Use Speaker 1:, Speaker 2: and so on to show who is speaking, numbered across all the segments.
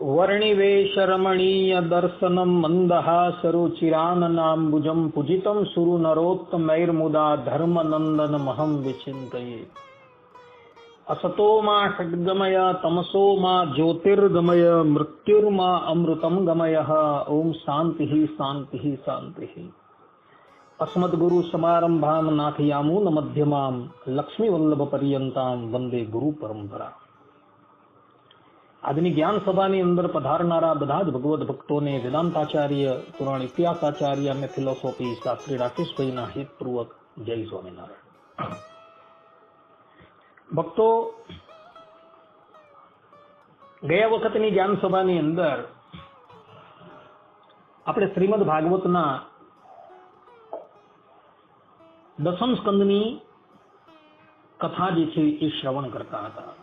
Speaker 1: वर्णिवेशरमणीय दर्शनम मंदहासरुचिराननाम्बुजं पूजितं सुरु नरोत्तमैर्मुदा धर्मनंदन महं विचिन्तये। असतो मा षड्गमय तमसो मा ज्योतिर्गमय मृत्युर्मा अमृतं गमय। ओम शांति शांति शांति। अस्मद्गुरु समारंभां नाथयामून मध्यमां लक्ष्मीवल्लभ पर्यंतां वंदे गुरु परंपरा। આજની જ્ઞાન સભાની અંદર પધારનારા બધા જ ભગવદ ભક્તોને વેદાંતાચાર્ય, પુરાણ ઇતિહાસાચાર્ય અને ફિલોસોફી શાસ્ત્રી રાકેશભાઈના હિતપૂર્વક જય સ્વામિનારાયણ। ભક્તો, ગયા વખતની જ્ઞાન સભાની અંદર આપણે શ્રીમદ ભાગવતના દસમ સ્કંદની કથા જે છે એ શ્રવણ કરતા હતા।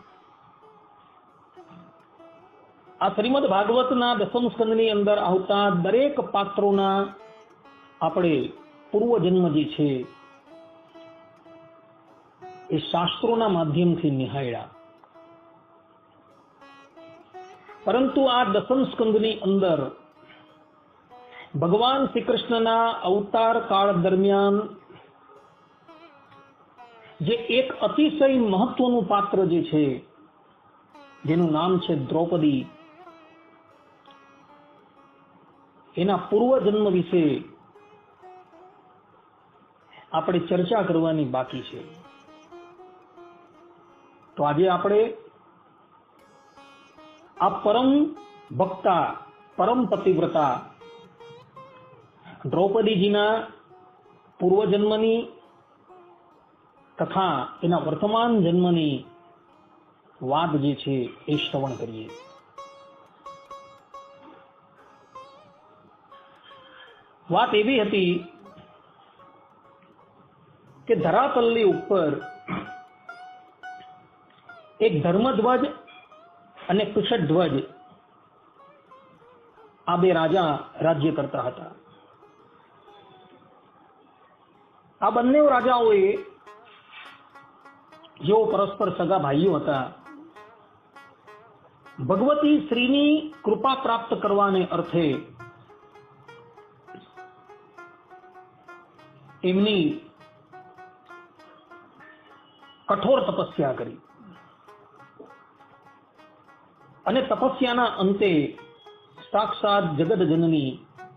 Speaker 1: આ શ્રીમદ ભાગવતના દસમ સ્કંદની અંદર આવતા દરેક પાત્રોના આપણે પૂર્વજન્મ જે છે એ શાસ્ત્રોના માધ્યમથી નિહાળ્યા, પરંતુ આ દસમ સ્કંદની અંદર ભગવાન શ્રી કૃષ્ણના અવતાર કાળ દરમિયાન જે એક અતિશય મહત્વનું પાત્ર જે છે જેનું નામ છે દ્રૌપદી, એના પૂર્વજન્મ વિશે આપણે ચર્ચા કરવાની બાકી છે। તો આજે આપણે આ પરમ ભક્તા, પરમ પતિવ્રતા દ્રૌપદીજીના પૂર્વજન્મની તથા એના વર્તમાન જન્મની વાત જે છે એ શ્રવણ કરીએ। વાત એવી હતી કે ધરાતલની ઉપર એક ધર્મધ્વજ અને કુશધ્વજ આ બે રાજા રાજ્ય કરતા હતા। આ બંને રાજાઓએ જેઓ પરસ્પર સગા ભાઈઓ હતા, ભગવતી શ્રીની કૃપા પ્રાપ્ત કરવાને અર્થે એમની કઠોર તપસ્યા કરી અને તપસ્યાના અંતે સાક્ષાત જગત જનની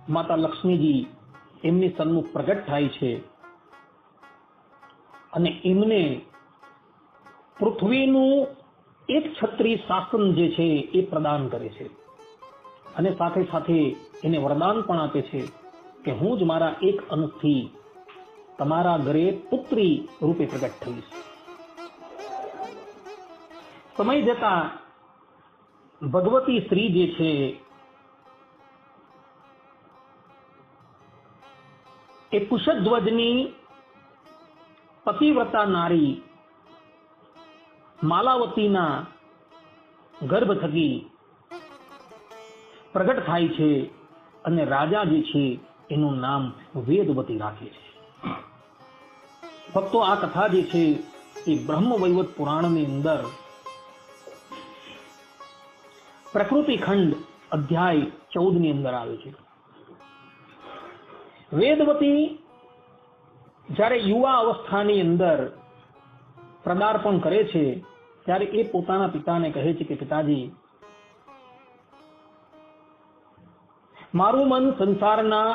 Speaker 1: માતા લક્ષ્મીજી એમની સન્મુખ પ્રગટ થાય છે અને એમને પૃથ્વીનું એક છત્રી શાસન જે છે એ પ્રદાન કરે છે અને સાથે સાથે એને વરદાન પણ આપે છે કે હું જ મારા એક અંશથી તમારા ઘરે પુત્રી રૂપે પ્રગટ થઈશ। સમય જતા ભગવતી શ્રી જે છે એ કુશધ્વજની પતિવ્રતા નારી માલાવતીના ગર્ભ થકી પ્રગટ થાય છે અને રાજા જે છે એનું નામ વેદવતી રાખે છે। ભક્તો, આ કથા જે છે એ બ્રહ્મ વૈવત પુરાણની અંદર પ્રકૃતિ ખંડ અધ્યાય 14 ની અંદર આવે છે। વેદવતી જ્યારે યુવા અવસ્થાની અંદર પદાર્પણ કરે છે ત્યારે એ પોતાના પિતાને કહે છે કે પિતાજી, મારું મન સંસારના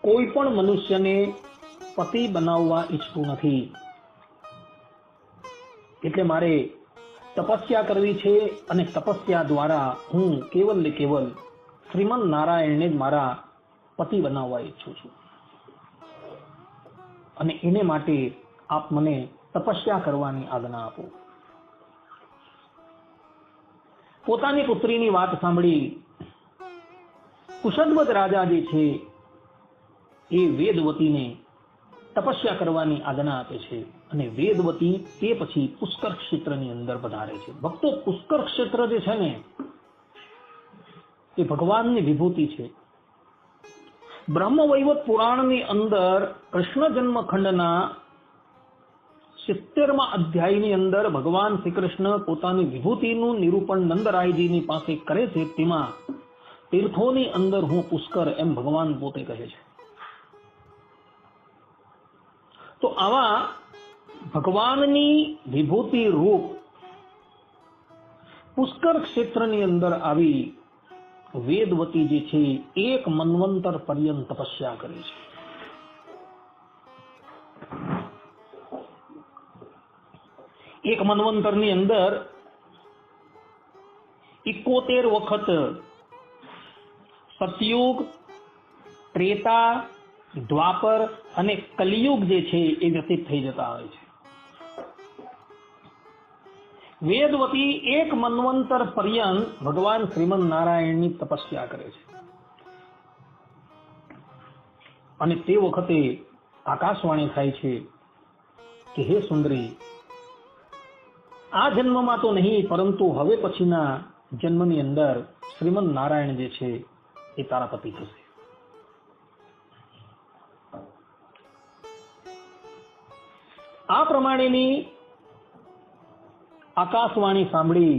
Speaker 1: કોઈ પણ મનુષ્યને પતિ બનાવવા ઈચ્છતું નથી, એટલે મારે તપસ્યા કરવી છે અને તપસ્યા દ્વારા હું કેવલ ને કેવલ શ્રીમન નારાયણને જ મારા પતિ બનાવવા ઈચ્છું છું અને એને માટે આપ મને તપસ્યા કરવાની આજ્ઞા આપો। પોતાની પુત્રીની વાત સાંભળી કુશધ્વજ રાજા જે છે એ વેદવતીને તપસ્યા કરવાની આજ્ઞા આપે છે અને વેદવતી તે પછી પુષ્કર ક્ષેત્રની અંદર પધારે છે। ભક્તો, પુષ્કર ક્ષેત્ર જે છે ને એ ભગવાનની વિભૂતિ છે। બ્રહ્મ વૈવત પુરાણની અંદર કૃષ્ણ જન્મખંડના 70મા અધ્યાયની અંદર ભગવાન શ્રી કૃષ્ણ પોતાની વિભૂતિનું નિરૂપણ નંદરાયજીની પાસે કરે છે, તેમાં તીર્થોની અંદર હું પુષ્કર એમ ભગવાન પોતે કહે છે. તો આવા ભગવાનની વિભૂતિ રૂપ પુષ્કર ક્ષેત્રની અંદર આવી વેદવતી જે છે એક મન્વંતર પર્યંત તપસ્યા કરે છે. એક મન્વંતરની અંદર 71 વખત સતયુગ, ત્રેતા, દ્વાપર અને કલિયુગ જે છે એ વ્યતીત થઈ જતા હોય છે. વેદવતી એક મન્વંતર પર્યંત ભગવાન શ્રીમદ નારાયણની તપસ્યા કરે છે. અને તે વખતે આકાશવાણી થાય છે કે હે સુંદરી, આ જન્મમાં તો નહીં, પરંતુ હવે પછીના જન્મની અંદર શ્રીમદ નારાયણ જે છે એ તારા પતિ થશે. આ પ્રમાણેની આકાશવાણી સાંભળી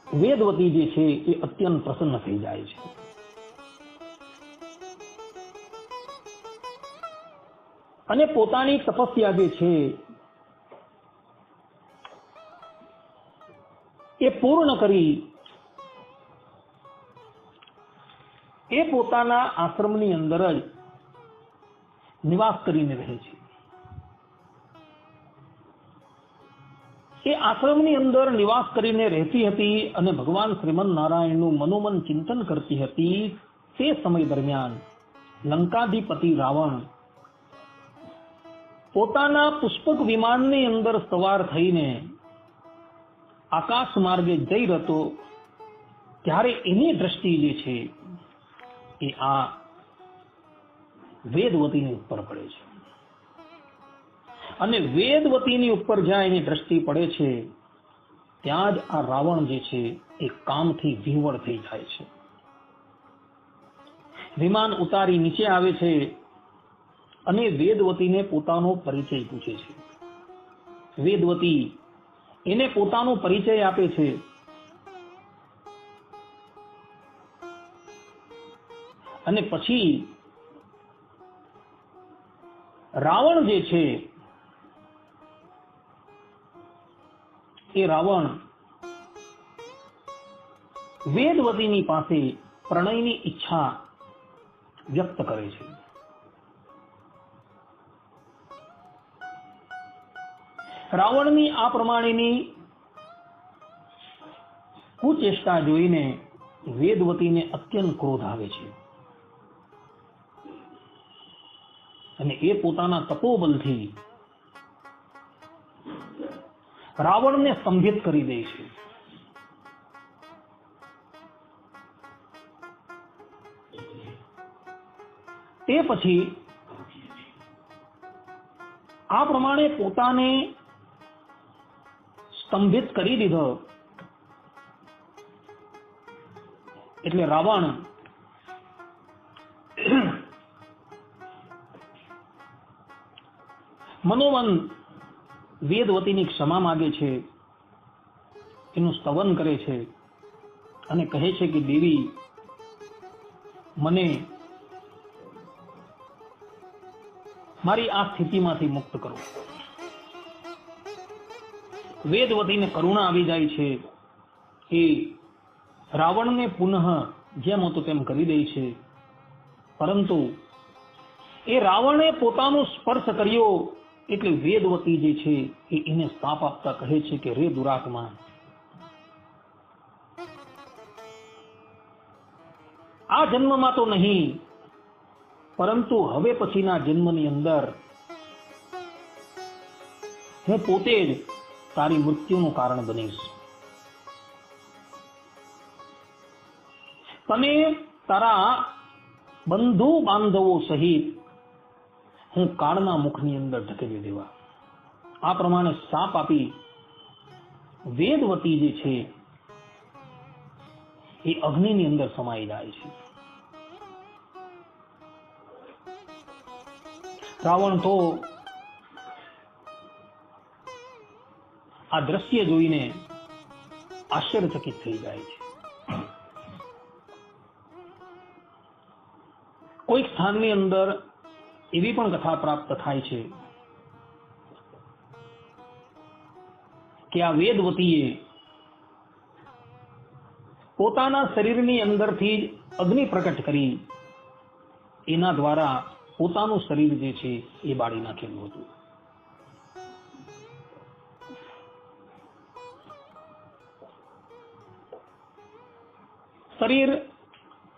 Speaker 1: વેદવતી જે છે એ અત્યંત પ્રસન્ન થઈ જાય છે. અને પોતાની તપસ્યા જે છે એ પૂર્ણ કરી એ પોતાના આશ્રમની અંદર જ નિવાસ કરીને રહે છે. એ આશ્રમની અંદર નિવાસ કરીને રહેતી હતી અને ભગવાન શ્રીમદ નારાયણનું મનોમન ચિંતન કરતી હતી. તે સમય દરમિયાન લંકાધિપતિ રાવણ પોતાના પુષ્પક વિમાનની અંદર સવાર થઈને આકાશ માર્ગે જઈ રહ્યો, ત્યારે એની દ્રષ્ટિ જે છે એ આ વેદવતીની ઉપર પડે છે. અને વેદવતીની ઉપર જ્યાં એની દ્રષ્ટિ પડે છે, ત્યાં જ આ રાવણ જે છે એ કામથી વિહવળ થઈ જાય છે. વિમાન ઉતારી નીચે આવે છે અને વેદવતીને પોતાનો પરિચય પૂછે છે. વેદવતી એને પોતાનો પરિચય આપે છે. અને પછી રાવણ જે છે એ રાવણ વેદવતીની પાસે પ્રણયની ઈચ્છા વ્યક્ત કરે છે. રાવણની આ પ્રમાણેની કુચેષ્ટા જોઈને વેદવતીને અત્યંત ક્રોધ આવે છે અને એ પોતાના તપોબલથી રાવણને સ્તંભિત કરી દે છે. તે પછી આ પ્રમાણે પોતાને સ્તંભિત કરી દીધો એટલે રાવણ મનોમન વેદવતીની ક્ષમા માગે છે, એનું સ્તવન કરે છે અને કહે છે કે દેવી, મને મારી આ સ્થિતિમાંથી મુક્ત કરો. વેદવતીને કરુણા આવી જાય છે. એ રાવણને પુનઃ જેમ હતો તેમ કરી દે છે. પરંતુ એ રાવણે પોતાનો સ્પર્શ કર્યો એટલે વેદવતી જે છે એ એને શાપ આપતા કહે છે કે રે દુરાત્મા, આ જન્મમાં તો નહીં, પરંતુ હવે પછીના જન્મની અંદર હું પોતે જ તારી મૃત્યુનું કારણ બનીશ. તને તારા બંધુ બાંધવો સહિત હું કાળના મુખની અંદર ઢકેલી દેવા. આ પ્રમાણે શાપ આપી વેદવતી જે છે એ અગ્નિની અંદર સમાઈ જાય છે. રાવણ તો આ દ્રશ્ય જોઈને આશ્ચર્યચકિત થઈ જાય છે. કોઈક સ્થાનની અંદર એવી પણ કથા પ્રાપ્ત થાય છે કે આ વેદવતીએ પોતાના શરીરની અંદરથી જ અગ્નિ પ્રકટ કરી એના દ્વારા પોતાનું શરીર જે છે એ બાળી નાખેલું હતું. શરીર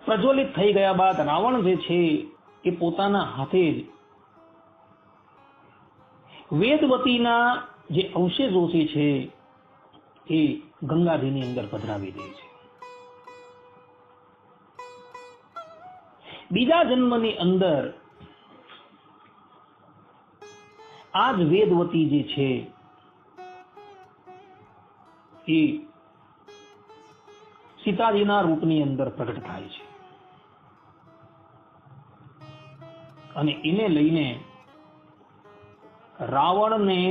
Speaker 1: પ્રજ્વલિત થઈ ગયા બાદ રાવણ જે છે એ પોતાના હાથે જ વેદવતીના જે અવશેષો છે એ ગંગાજીની અંદર પધરાવી દે છે. બીજા જન્મની અંદર આ જ વેદવતી જે છે એ સીતાજીના રૂપની અંદર પ્રગટ થાય છે અને એને લઈને રાવણને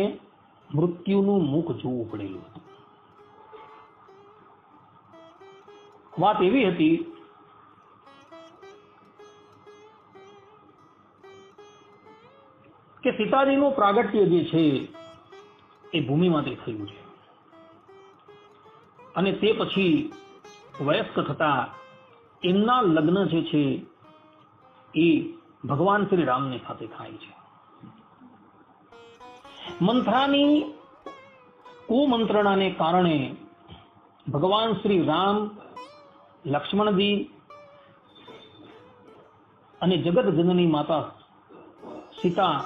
Speaker 1: મૃત્યુનું મુખ જોવું પડેલું હતું. વાત એવી હતી કે સીતાજીનું પ્રાગટ્ય જે છે એ ભૂમિમાંથી થયું છે અને તે પછી વયસ્ક થતા એમના લગ્ન જે છે એ ભગવાન શ્રી રામની સાથે થાય છે. મંથરાની કુમંત્રણાને કારણે ભગવાન શ્રી રામ, લક્ષ્મણજી અને જગત જનની માતા સીતા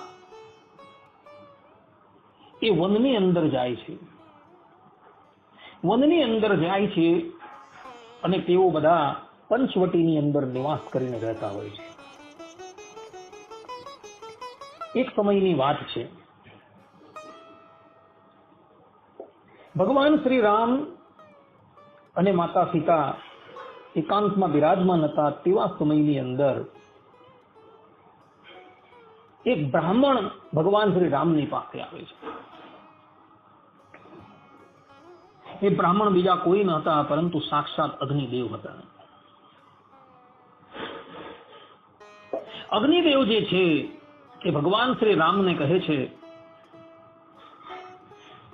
Speaker 1: એ વનની અંદર જાય છે. વનની અંદર જાય છે અને તેઓ બધા પંચવટીની અંદર નિવાસ કરીને રહેતા હોય છે. એક સમયની વાત છે, ભગવાન શ્રી રામ અને માતા સીતા એકાંતમાં બિરાજમાન હતા. તેવા સમયની અંદર એક બ્રાહ્મણ ભગવાન શ્રી રામની પાસે આવે છે. એ બ્રાહ્મણ બીજા કોઈ ન હતા પરંતુ સાક્ષાત અગ્નિદેવ હતા. અગ્નિદેવ જે છે એ ભગવાન શ્રી રામને કહે છે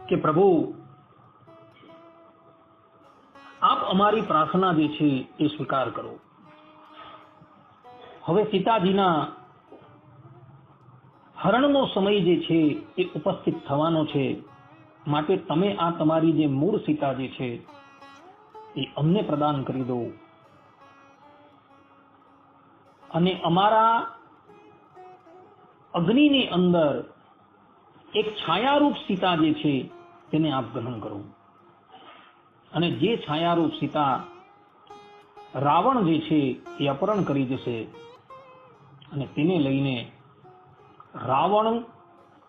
Speaker 1: કે પ્રભુ, આપ અમારી પ્રાર્થના જે છે એ સ્વીકાર કરો. હવે સીતાજીના હરણનો સમય જે છે એ ઉપસ્થિત થવાનો છે, માટે તમે આ તમારી જે મૂળ સીતા જે છે એ અમને પ્રદાન કરી દો અને અમારા અગ્નિની અંદર એક છાયારૂપ સીતા જે છે તેને આપ ગ્રહણ કરો. અને જે છાયારૂપ સીતા રાવણ જે છે એ અપહરણ કરી જશે અને તેને લઈને રાવણ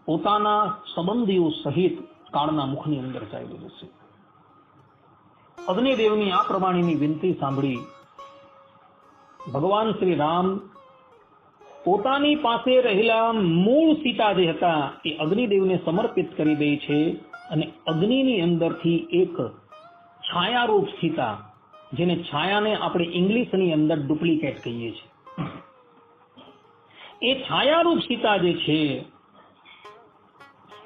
Speaker 1: પોતાના સંબંધીઓ સહિત કાળના મુખની અંદર ચાલ્યો જશે. અગ્નિદેવની આ પ્રમાણેની વિનંતી સાંભળી ભગવાન શ્રી રામ પોતાની પાસે રહેલા મૂળ સીતા જે હતા એ અગ્નિદેવને સમર્પિત કરી દે છે અને અગ્નિની અંદરથી એક છાયારૂપ સીતા, જેને છાયાને આપણે ઇંગ્લિશની અંદર ડુપ્લિકેટ કહીએ છીએ, એ છાયારૂપ સીતા જે છે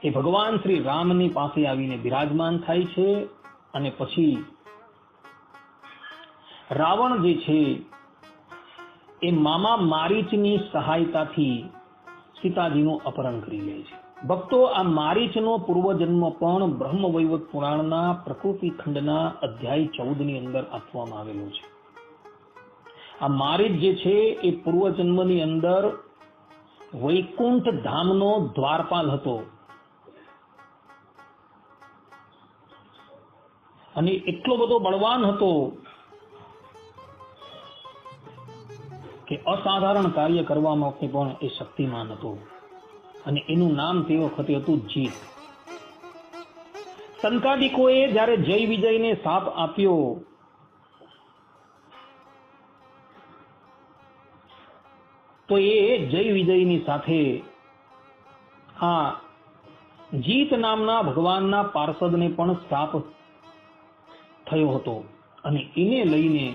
Speaker 1: એ ભગવાન શ્રી રામની પાસે આવીને બિરાજમાન થાય છે અને પછી રાવણ જે છે એ મામા મારીચની સહાયતાથી સીતાજીનું અપહરણ કરી લે છે. ભક્તો, આ મારીચનો પૂર્વજન્મ પણ બ્રહ્મવૈવર્ત પુરાણના પ્રકૃતિ ખંડના અધ્યાય 14 ની અંદર આપવામાં આવેલો છે. આ મારીચ જે છે એ પૂર્વજન્મની અંદર વૈકુંઠ ધામનો દ્વારપાલ હતો અને એટલો બધો બળવાન હતો કે અસાધારણ કાર્ય કરવા માટે પણ એ શક્તિમાન હતો અને એનું નામ તે વખતે હતું જીત. સંતાદિકોએ જ્યારે જય વિજયને શાપ આપ્યો તો એ જય વિજયની સાથે આ જીત નામના ભગવાનના પાર્ષદને પણ શ્રાપ થયો હતો અને એને લઈને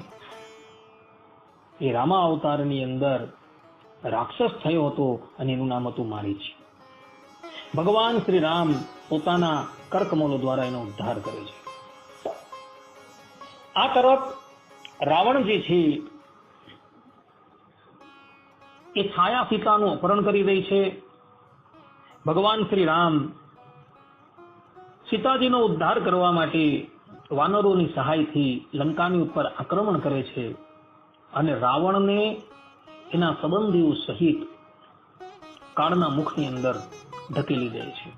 Speaker 1: એ રામા અવતારની અંદર રાક્ષસ થયો હતો અને એનું નામ હતું મારીચ. ભગવાન શ્રી રામ પોતાના કરકમલો દ્વારા એનો ઉદ્ધાર કરે છે. આ તરફ રાવણ જે છે એ છાયા સીતાનું અપહરણ કરી રહી છે. ભગવાન શ્રી રામ સીતાજીનો ઉદ્ધાર કરવા માટે વાનરોની સહાયથી લંકાની ઉપર આક્રમણ કરે છે અને રાવણને એના સંબંધીઓ સહિત કાળના મુખની અંદર ધકેલી દે છે.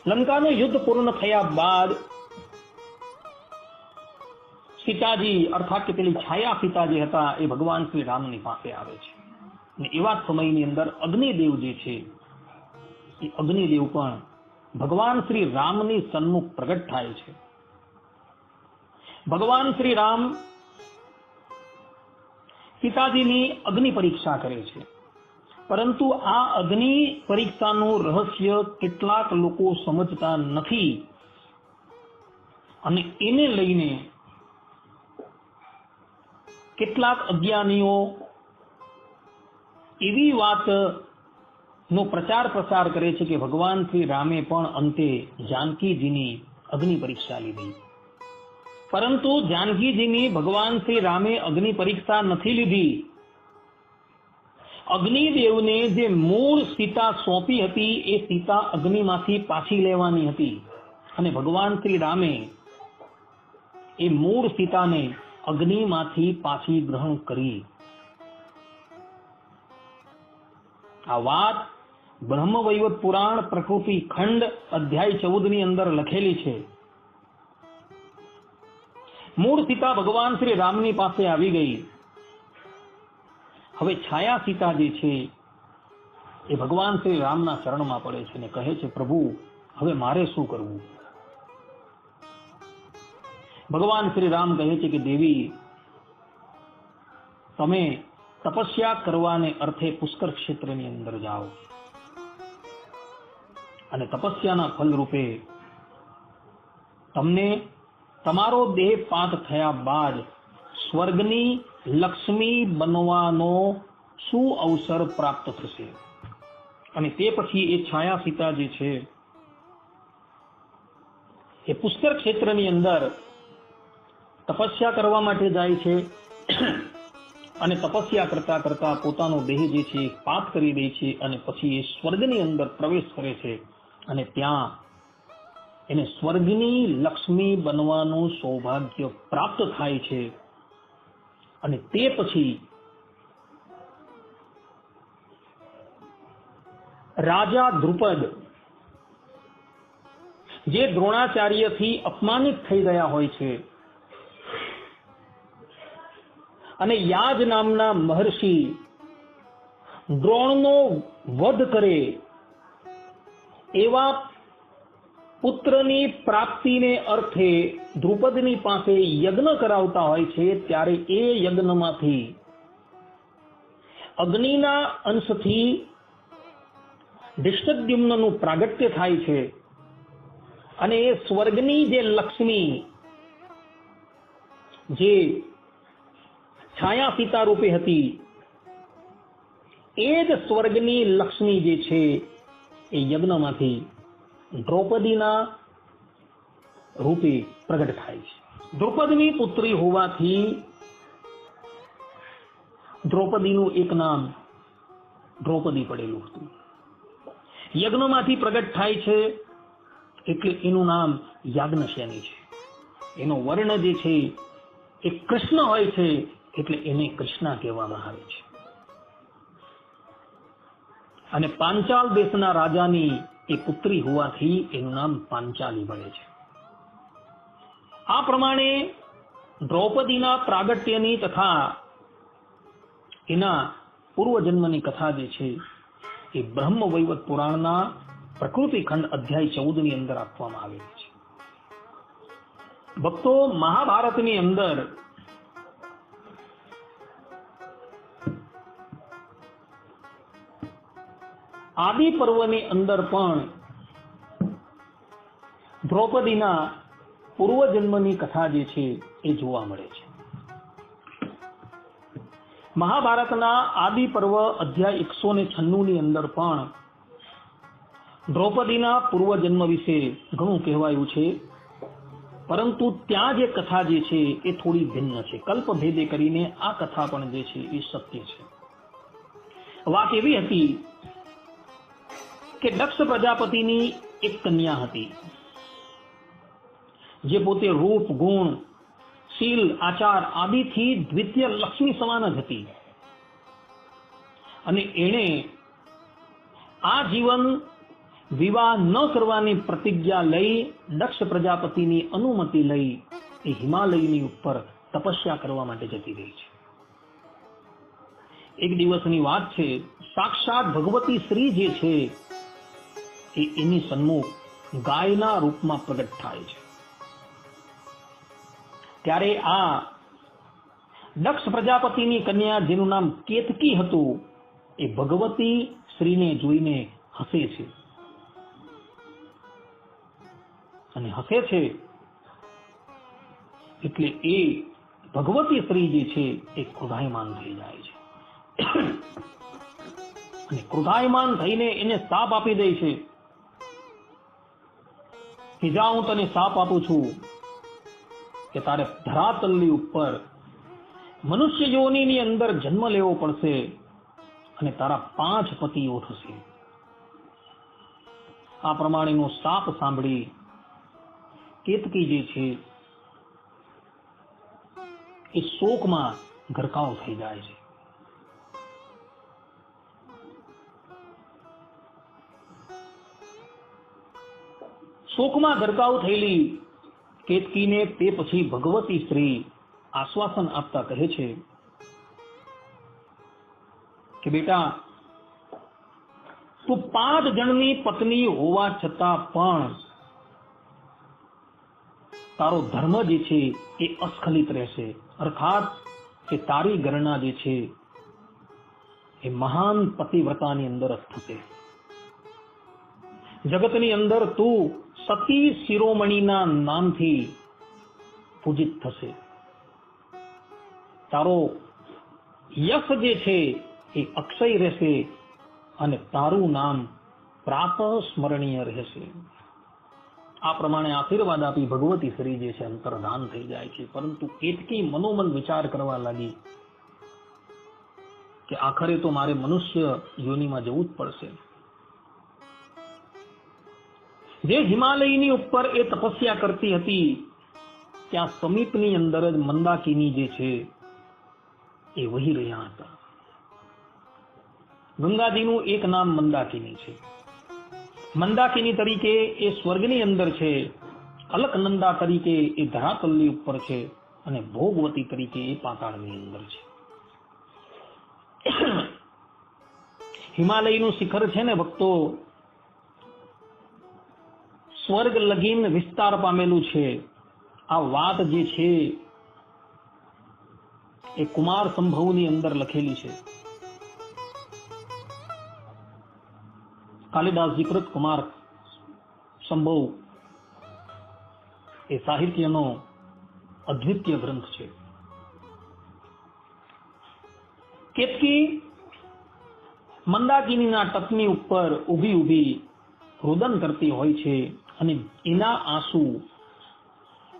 Speaker 1: લંકાનું યુદ્ધ પૂર્ણ થયા બાદ સીતાજી અર્થાત કે પેલી છાયા સીતા જે હતા એ ભગવાન શ્રી રામની પાસે આવે છે અને એવા સમયની અંદર અગ્નિદેવ જે છે એ અગ્નિદેવ પણ ભગવાન શ્રી રામની સન્મુખ પ્રગટ થાય છે. ભગવાન શ્રી રામ સીતાજીની અગ્નિ પરીક્ષા કરે છે, પરંતુ આ અગ્નિ પરીક્ષાનું રહસ્ય કેટલાક લોકો સમજતા નથી અને એને લઈને કેટલાક અજ્ઞાનીઓ એવી વાતનો પ્રચાર પ્રસાર કરે છે કે ભગવાન શ્રી રામે પણ અંતે જાનકીજીની અગ્નિ પરીક્ષા લીધી, પરંતુ જાનકીજીની ભગવાન શ્રી રામે અગ્નિ પરીક્ષા નથી લીધી. અગ્નિદેવને જે મૂળ સીતા સોંપી હતી એ સીતા અગ્નિમાંથી પાછી લેવાની હતી અને ભગવાન શ્રી રામે એ મૂળ સીતાને અગ્નિમાંથી પાછી ગ્રહણ કરી. આ વાત બ્રહ્મવૈવર્ત પુરાણ પ્રકૃતિ ખંડ અધ્યાય 14 ની અંદર લખેલી છે. મૂળ સીતા ભગવાન શ્રી રામની પાસે આવી ગઈ. હવે છાયા સીતા જે છે એ ભગવાન શ્રી રામના ચરણમાં પડે છે અને કહે છે, પ્રભુ હવે મારે શું કરવું? ભગવાન શ્રી રામ કહે છે કે દેવી, તમે તપસ્યા કરવાને અર્થે પુષ્કર ક્ષેત્રની અંદર જાઓ અને તપસ્યાના ફલ રૂપે તમને તમારો દેહ પાત થયા બાદ સ્વર્ગની લક્ષ્મી બનવાનો સુઅવસર પ્રાપ્ત થશે. અને તે પછી એ છાયા સીતા જે છે એ પુષ્કર ક્ષેત્રની અંદર તપસ્યા કરવા માટે જાય છે અને તપસ્યા કરતા કરતા પોતાનો દેહ જે છે પાત કરી દે છે અને પછી એ સ્વર્ગની અંદર પ્રવેશ કરે છે અને ત્યાં એને સ્વર્ગની લક્ષ્મી બનવાનું સૌભાગ્ય પ્રાપ્ત થાય છે. અને તે પછી રાજા દ્રુપદ જે દ્રોણાચાર્યથી અપમાનિત થઈ ગયા હોય છે અને યાજ નામના મહર્ષિ દ્રોણનો વધ કરે એવા પુત્રની પ્રાપ્તિને અર્થે દ્રુપદની પાસે યજ્ઞ કરાવતા હોય છે, ત્યારે એ યજ્ઞમાંથી અગ્નિના અંશથી ધૃષ્ટદ્યુમ્નનું પ્રાગટ્ય થાય છે અને એ સ્વર્ગની જે લક્ષ્મી જે છાયા સીતા રૂપે હતી એ જ સ્વર્ગની લક્ષ્મી જે છે એ યજ્ઞમાંથી દ્રૌપદીના રૂપે પ્રગટ થાય છે. દ્રૌપદીની પુત્રી હોવાથી દ્રૌપદીનું એક નામ દ્રૌપદી પડેલું હતું. યજ્ઞમાંથી પ્રગટ થાય છે એટલે એનું નામ યાજ્ઞસેની છે. એનો વર્ણ જે છે એ કૃષ્ણ હોય છે એટલે એને કૃષ્ણા કહેવામાં આવે છે. અને પાંચાલ દેશના રાજાની એ પુત્રી હોવાથી એનું નામ પાંચાલી પડે છે. આ પ્રમાણે દ્રૌપદીના પ્રાગટ્યની તથા એના પૂર્વજન્મની કથા જે છે એ બ્રહ્મવૈવર્ત પુરાણના પ્રકૃતિ ખંડ અધ્યાય 14 ની અંદર આપવામાં આવેલી છે. ભક્તો, મહાભારતની અંદર આદિ પર્વની અંદર પણ દ્રૌપદીના પૂર્વજન્મની કથા જે છે એ જોવા મળે છે. મહાભારતના આદિ પર્વ અધ્યાય 196 ની અંદર પણ દ્રૌપદીના પૂર્વજન્મ વિશે ઘણું કહેવાયું છે, પરંતુ ત્યાં જે કથા જે છે એ થોડી ભિન્ન છે. કલ્પભેદે કરીને આ કથા પણ જે છે એ સત્ય છે. વાત એવી હતી કે દક્ષ પ્રજાપતિની એક કન્યા હતી, જે પોતે રૂપ, ગુણ, શીલ, આચાર આદિથી દ્વિતીય લક્ષ્મી સમાન જ હતી, અને એણે આ જીવન વિવાહ ન કરવાની પ્રતિજ્ઞા લઈ દક્ષ પ્રજાપતિની અનુમતિ લઈ એ હિમાલયની ઉપર તપસ્યા કરવા માટે જતી રહી છે. એક દિવસની વાત છે, સાક્ષાત ભગવતી શ્રી જે છે એ એની સન્મુખ ગાયના રૂપમાં પ્રગટ થાય છે. ત્યારે આ દક્ષ પ્રજાપતિની કન્યા, જેનું નામ કેતકી હતું, એ ભગવતી શ્રીને જોઈને હસે છે, અને હસે છે એટલે એ ભગવતી શ્રી જે છે એ ક્રોધાયમાન થઈ જાય છે, અને ક્રોધાયમાન થઈને એને શાપ આપી દે છે કે જા, હું તને શાપ આપું છું કે તારે ધરાતલની ઉપર મનુષ્ય યોનિની અંદર જન્મ લેવો પડશે અને તારા 5 પતિઓ થશે. આ પ્રમાણેનો શાપ સાંભળી કેતકી જે છે એ શોકમાં ગરકાવ થઈ જાય છે. શોકમાં ગરકાવ થયેલી કેતકીને તે પછી ભગવતી શ્રી આશ્વાસન આપતા કહે છે કે બેટા, તું 5 જણની પત્ની હોવા છતાં પણ તારો ધર્મ જે છે એ અસ્ખલિત રહેશે, અર્થાત કે તારી ગણના જે છે એ મહાન પતિવ્રતાની અંદર જ થશે. જગતની અંદર તું સતી શિરોમણીના નામથી પૂજિત થશે. તારો યશ જે છે એ અક્ષય રહેશે અને તારું નામ પ્રાત સ્મરણીય રહેશે. આ પ્રમાણે આશીર્વાદ આપી ભગવતી શ્રી જે છે અંતર્ધાન થઈ જાય છે. પરંતુ કેતકી મનોમન વિચાર કરવા લાગી કે આખરે તો મારે મનુષ્ય યોનિમાં જવું જ પડશે. જે હિમાલયની ઉપર એ તપસ્યા કરતી હતી, ત્યાં સમીપની અંદર જ મંદાકિની જે છે એ વહી રહ્યા હતા. ગંગાજીનું એક નામ મંદાકિની છે. મંદાકિની તરીકે એ સ્વર્ગની અંદર છે, અલકનંદા તરીકે એ ધરાતલની ઉપર છે, અને ભોગવતી તરીકે એ પાતાળની અંદર છે. હિમાલયનું શિખર છે ને ભક્તો, સ્વર્ગ લગીન વિસ્તાર પામેલું છે. આ વાત જે છે એ કુમાર સંભવની અંદર લખેલી છે. કાલિદાસજી કૃત કુમાર સંભવ એ સાહિત્યનો અદ્વિતીય ગ્રંથ છે. કેતકી મંદાકિનીના તટની ઉપર ઊભી ઊભી રુદન કરતી હોય છે, અને એના આંસુ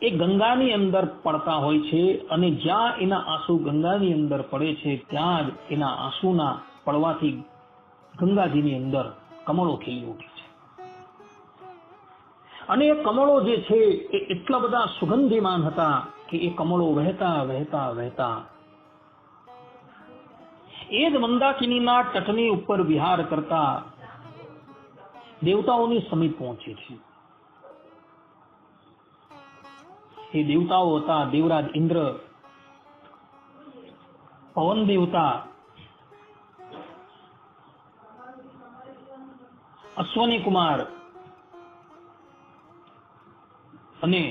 Speaker 1: એ ગંગાની અંદર પડતા હોય છે, અને જ્યાં એના આંસુ ગંગાની અંદર પડે છે ત્યાં જ એના આંસુના પડવાથી ગંગાજીની અંદર કમળો ખીલી ઉઠે છે. અને એ કમળો જે છે એ એટલા બધા સુગંધીમાન હતા કે એ કમળો વહેતા વહેતા વહેતા એ જ મંદાકિનીના તટની ઉપર વિહાર કરતા દેવતાઓની સમીપ પહોંચે છે. એ દેવતાઓ હતા દેવરાજ ઇન્દ્ર, પવન દેવતા, અશ્વની કુમાર અને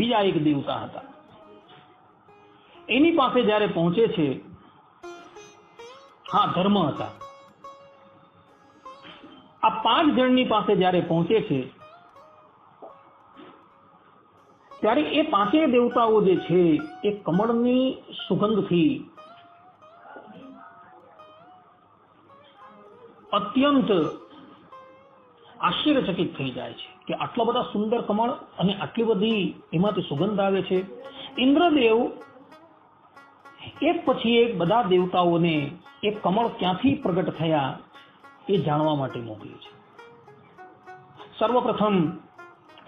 Speaker 1: બીજા એક દેવતા હતા. એની પાસે જ્યારે પહોંચે છે, હા ધર્મ હતા, આ 5 જણની પાસે જ્યારે પહોંચે છે ત્યારે એ 5 દેવતાઓ જે છે એ કમળની સુગંધથી અત્યંત આશ્ચર્યચકિત થઈ જાય છે કે આટલા બધા સુંદર કમળ અને આટલી બધી એમાંથી સુગંધ આવે છે. ઇન્દ્રદેવ એક પછી એક બધા દેવતાઓને એ કમળ ક્યાંથી પ્રગટ થયા એ જાણવા માટે મોકલે છે. સર્વપ્રથમ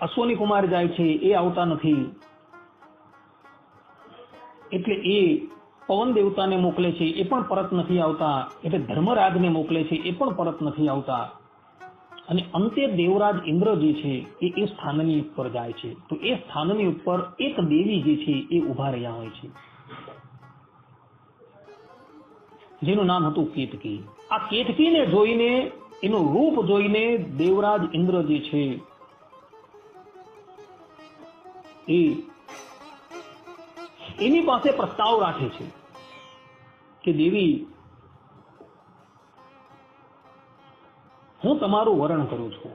Speaker 1: અશ્વની કુમાર જાય છે, એ આવતા નથી, એટલે એ પવન દેવતાને મોકલે છે, એ પણ પરત નથી આવતા, એટલે ધર્મરાજને મોકલે છે, એ પણ પરત નથી આવતા, અને અંતે દેવરાજ ઇન્દ્ર જે છે એ સ્થાનની ઉપર જાય છે. તો એ સ્થાનની ઉપર એક દેવી જે છે એ ઉભા રહ્યા હોય છે, જેનું નામ હતું કેતકી. આ કેતકીને જોઈને, એનું રૂપ જોઈને દેવરાજ ઇન્દ્ર જે છે એની પાસે પ્રસ્તાવ રાખે છે કે દેવી, હું તમારું વરણ કરું છું,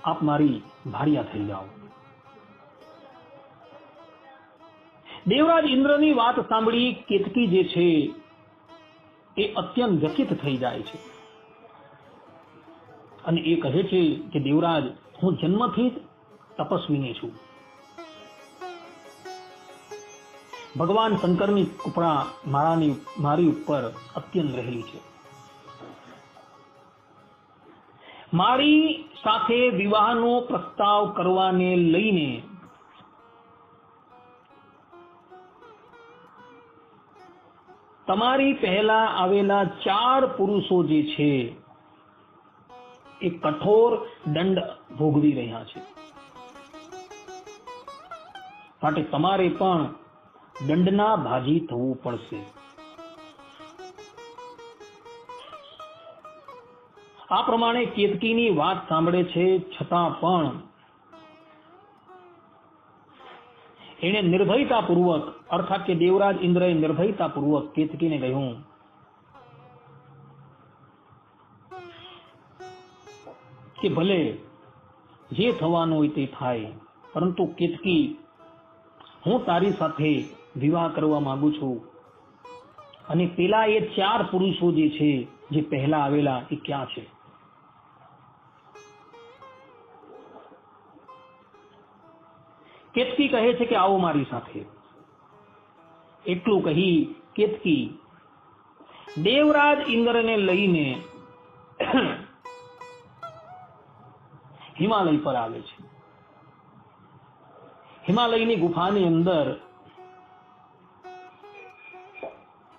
Speaker 1: આપ મારી ભાર્યા થઈ જાઓ. દેવરાજ ઇન્દ્રની વાત સાંભળી કેતકી જે છે એ અત્યંત વ્યથિત થઈ જાય છે અને એ કહે છે કે દેવરાજ, હું જન્મથી જ તપસ્વીની છું. ભગવાન શંકરની કૃપા મારી ઉપર અત્યંત રહેલી છે. મારી સાથે વિવાહનો પ્રસ્તાવ કરવાને લઈને તમારી પહેલા આવેલા 4 પુરુષો જે છે એ કઠોર દંડ ભોગવી રહ્યા છે, માટે તમારે પણ દંડના ભાજી થવું પડશે. આ પ્રમાણે કેતકીની વાત સાંભળે છે, છતાં પણ એને નિર્ભયતાપૂર્વક, અર્થાત કે દેવરાજ ઇન્દ્રએ નિર્ભયતાપૂર્વક કેતકીને કહ્યું કે ભલે જે થવાનું હોય તે થાય, પરંતુ કેતકી, હું તારી સાથે વિવાહ કરવા માંગુ છું, અને પેલા એ 4 પુરુષો જે છે જે પહેલા આવેલા એ ક્યાં છે? કેતકી કહે છે કે આવો મારી સાથે. એટલું કહી કેતકી દેવરાજ ઇન્દ્રને લઈને હિમાલય પર આવે છે. હિમાલયની ગુફાની અંદર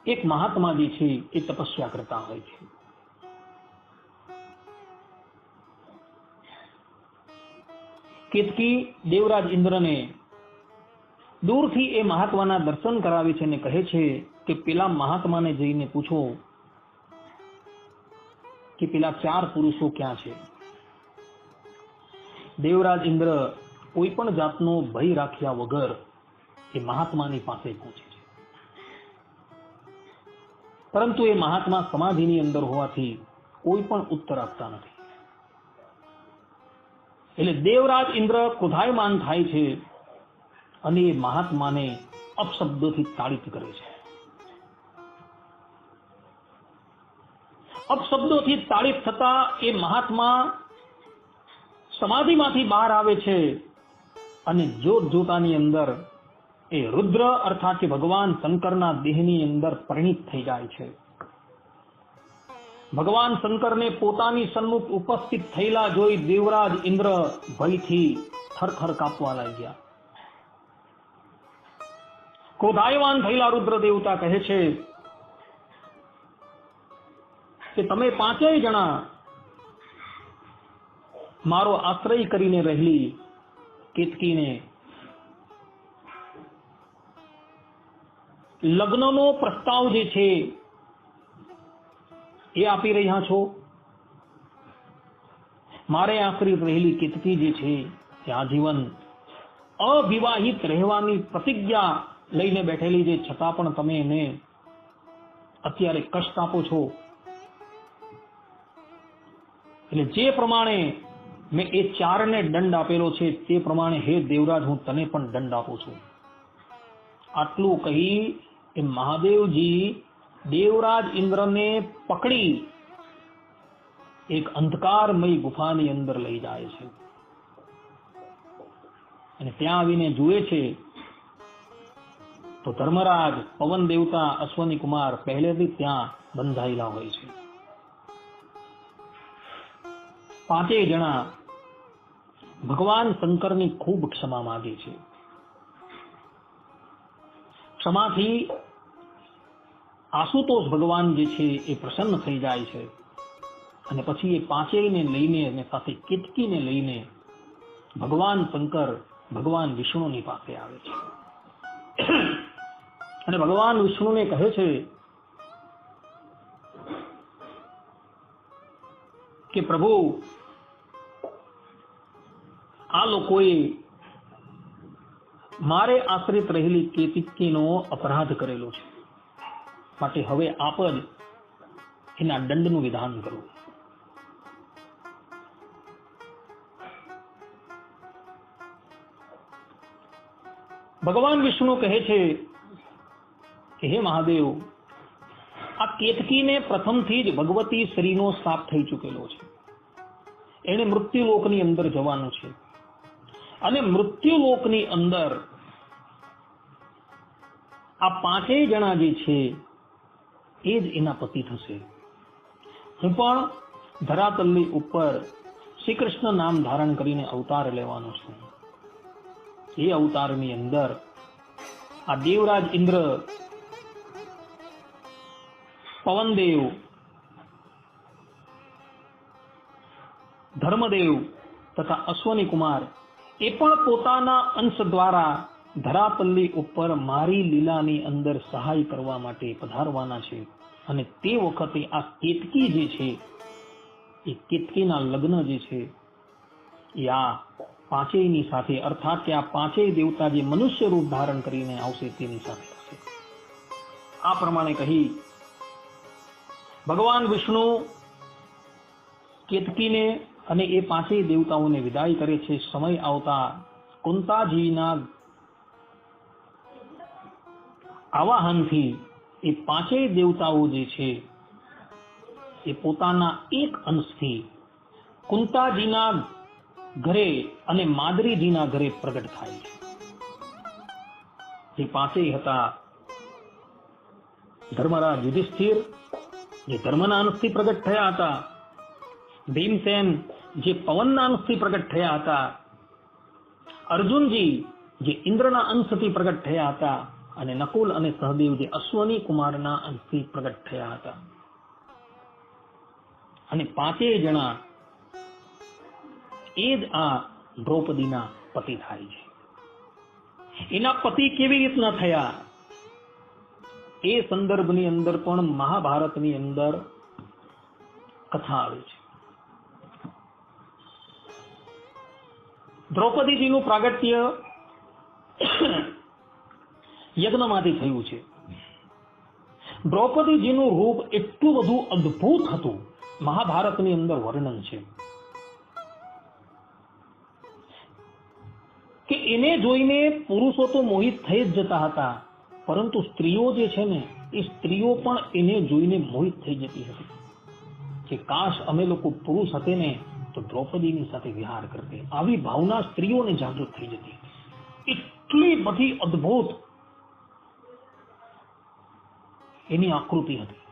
Speaker 1: એક મહાત્મા જે છે એ તપસ્યા કરતા હોય છે. કેતકી દેવરાજ ઇન્દ્રને દૂરથી એ મહાત્માના દર્શન કરાવે છે અને કહે છે કે પેલા મહાત્માને જઈને પૂછો કે પેલા 4 પુરુષો ક્યાં છે. દેવરાજ ઇન્દ્ર કોઈ પણ જાતનો ભય રાખ્યા વગર એ મહાત્માની પાસે પહોંચે છે, પરંતુ એ મહાત્મા સમાધિની અંદર હોવાથી કોઈ પણ ઉત્તર આપતા નથી. એટલે દેવરાજ ઇન્દ્ર ક્રોધાયમાન થાય છે અને એ મહાત્માને અપશબ્દોથી તાડિત કરે છે. અપશબ્દોથી તાડિત થતા એ મહાત્મા સમાધિમાંથી બહાર આવે છે અને જોત જોતાની અંદર એ રુદ્ર અર્થાત કે ભગવાન શંકરના દેહની અંદર પરિણિત થઈ જાય છે. ભગવાન શંકરને પોતાની સન્મુખ ઉપસ્થિત થયેલા જોઈ દેવરાજ ઇન્દ્ર ભયથી થરથર કાપવા લાગ્યા. ક્રોધાયમાન થયેલા રુદ્ર દેવતા કહે છે કે તમે 5 જણા મારો આશ્રય કરીને રહેલી કેતકીને લગ્નનો પ્રસ્તાવ જે છે એ આપી રહ્યા છો. મારે આશ્રિત રહેલી કેતકી જે છે એ આજીવન અવિવાહિત રહેવાની પ્રતિજ્ઞા લઈને બેઠેલી છે, છતાં પણ તમે એને અત્યારે કષ્ટ આપો છો. એટલે જે પ્રમાણે મેં એ ચારને દંડ આપેલો છે તે પ્રમાણે હે દેવરાજ હું તને પણ દંડ આપું છું. આટલું કહી એ મહાદેવજી દેવરાજ ઇન્દ્રને પકડી એક અંધકારમય ગુફાની અંદર લઈ જાય છે અને ત્યાં આવીને જુએ છે તો ધર્મરાજ, પવન દેવતા, અશ્વની કુમાર પહેલેથી ત્યાં બંધાયેલા હોય છે. પાંચેય જણા ભગવાન શંકરની ખૂબ ક્ષમા માંગે છે. ક્ષમાથી આશુતોષ ભગવાન જે છે એ પ્રસન્ન થઈ જાય છે અને પછી એ પાંચેયને લઈને અને સાથે કેતકીને લઈને ભગવાન શંકર ભગવાન વિષ્ણુની પાસે આવે છે અને ભગવાન વિષ્ણુને કહે છે કે પ્રભુ, આ લોકોએ મારે આશ્રિત રહેલી કેતકીનો અપરાધ કરેલો છે, માટે હવે આપ જ એના દંડનું વિધાન કરો. ભગવાન વિષ્ણુ કહે છે કે હે મહાદેવ, આ કેતકીને પ્રથમથી જ ભગવતી શ્રીનો શાપ થઈ ચૂકેલો છે. એને મૃત્યુલોકની અંદર જવાનું છે અને મૃત્યુલોકની અંદર આ પાંચેય જણા જે છે એ જ એના પતિ થશે. હું પણ ધરાતલની ઉપર શ્રી કૃષ્ણ નામ ધારણ કરીને અવતાર લેવાનો છું. એ અવતારની અંદર આ દેવરાજ ઇન્દ્ર, પવનદેવ, ધર્મદેવ તથા અશ્વની કુમાર એ પણ પોતાના અંશ દ્વારા ધરાતલની ઉપર મારી લીલાની અંદર સહાય કરવા માટે પધારવાના છે. અને તે વખતે આ કેતકી જે છે એ કેતકીના લગ્ન જે છે એ આ પાંચેયની સાથે, અર્થાત કે આ પાંચેય દેવતા જે મનુષ્ય રૂપ ધારણ કરીને આવશે તેની સાથે થશે. આ પ્રમાણે કહી ભગવાન વિષ્ણુ કેતકીને અને એ પાંચેય દેવતાઓને વિદાય કરે છે. સમય આવતા કુંતાજીના આવાહનથી એ પાંચેય દેવતાઓ જે છે એ પોતાના એક અંશથી કુંતાજીના ઘરે અને માદરીજીના ઘરે પ્રગટ થાય છે. જે પાંચેય હતા ધર્મરાજ યુધિષ્ઠિર, જે ધર્મના અંશથી પ્રગટ થયા હતા, ભીમસેન જે પવનના અંશથી પ્રગટ થયા હતા, અર્જુનજી જે ઇન્દ્રના અંશથી પ્રગટ થયા હતા અને નકુલ અને સહદેવ જે અશ્વની કુમારના અંશથી પ્રગટ થયા હતા. અને પાંચેય જણા એ જ આ દ્રૌપદીના પતિ થાય છે. એના પતિ કેવી રીતના થયા એ સંદર્ભની અંદર પણ મહાભારતની અંદર કથા આવે છે. દ્રૌપદીજીનું પ્રાગટ્ય યજ્ઞમાંથી થયું છે. દ્રૌપદીજીનું રૂપ એટલું બધું અદ્ભુત હતું, મહાભારતની અંદર વર્ણન છે કે એને જોઈને પુરુષો તો મોહિત થઈ જ જતા હતા, પરંતુ સ્ત્રીઓ જે છે ને એ સ્ત્રીઓ પણ એને જોઈને મોહિત થઈ જતી હતી કે કાશ અમે લોકો પુરુષ હતે ને તો દ્રૌપદીની સાથે વિહાર કરતે. આવી ભાવના સ્ત્રીઓને જાગૃત થઈ જતી. એટલી બધી અદ્ભુત એની આકૃતિ હતી.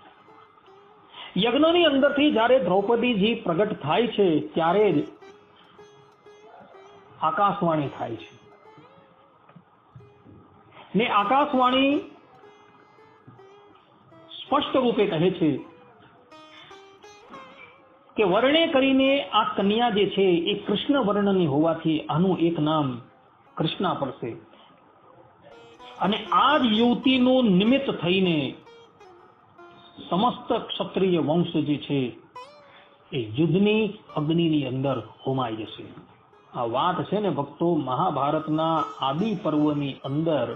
Speaker 1: યજ્ઞની અંદરથી જ્યારે દ્રૌપદીજી પ્રગટ થાય છે ત્યારે જ આકાશવાણી થાય છે ને આકાશવાણી સ્પષ્ટ રૂપે કહે છે કે વર્ણે કરીને આ કન્યા જે છે એ કૃષ્ણ વર્ણની હોવાથી આનું એક નામ કૃષ્ણા પડશે. અને આ જ યુવતીનું નિમિત્ત થઈને સમસ્ત ક્ષત્રિય વંશ જે છે એ યુદ્ધની અગ્નિની અંદર હોમાઈ જશે. આ વાત છે ને ભક્તો, મહાભારતના આદિ પર્વની અંદર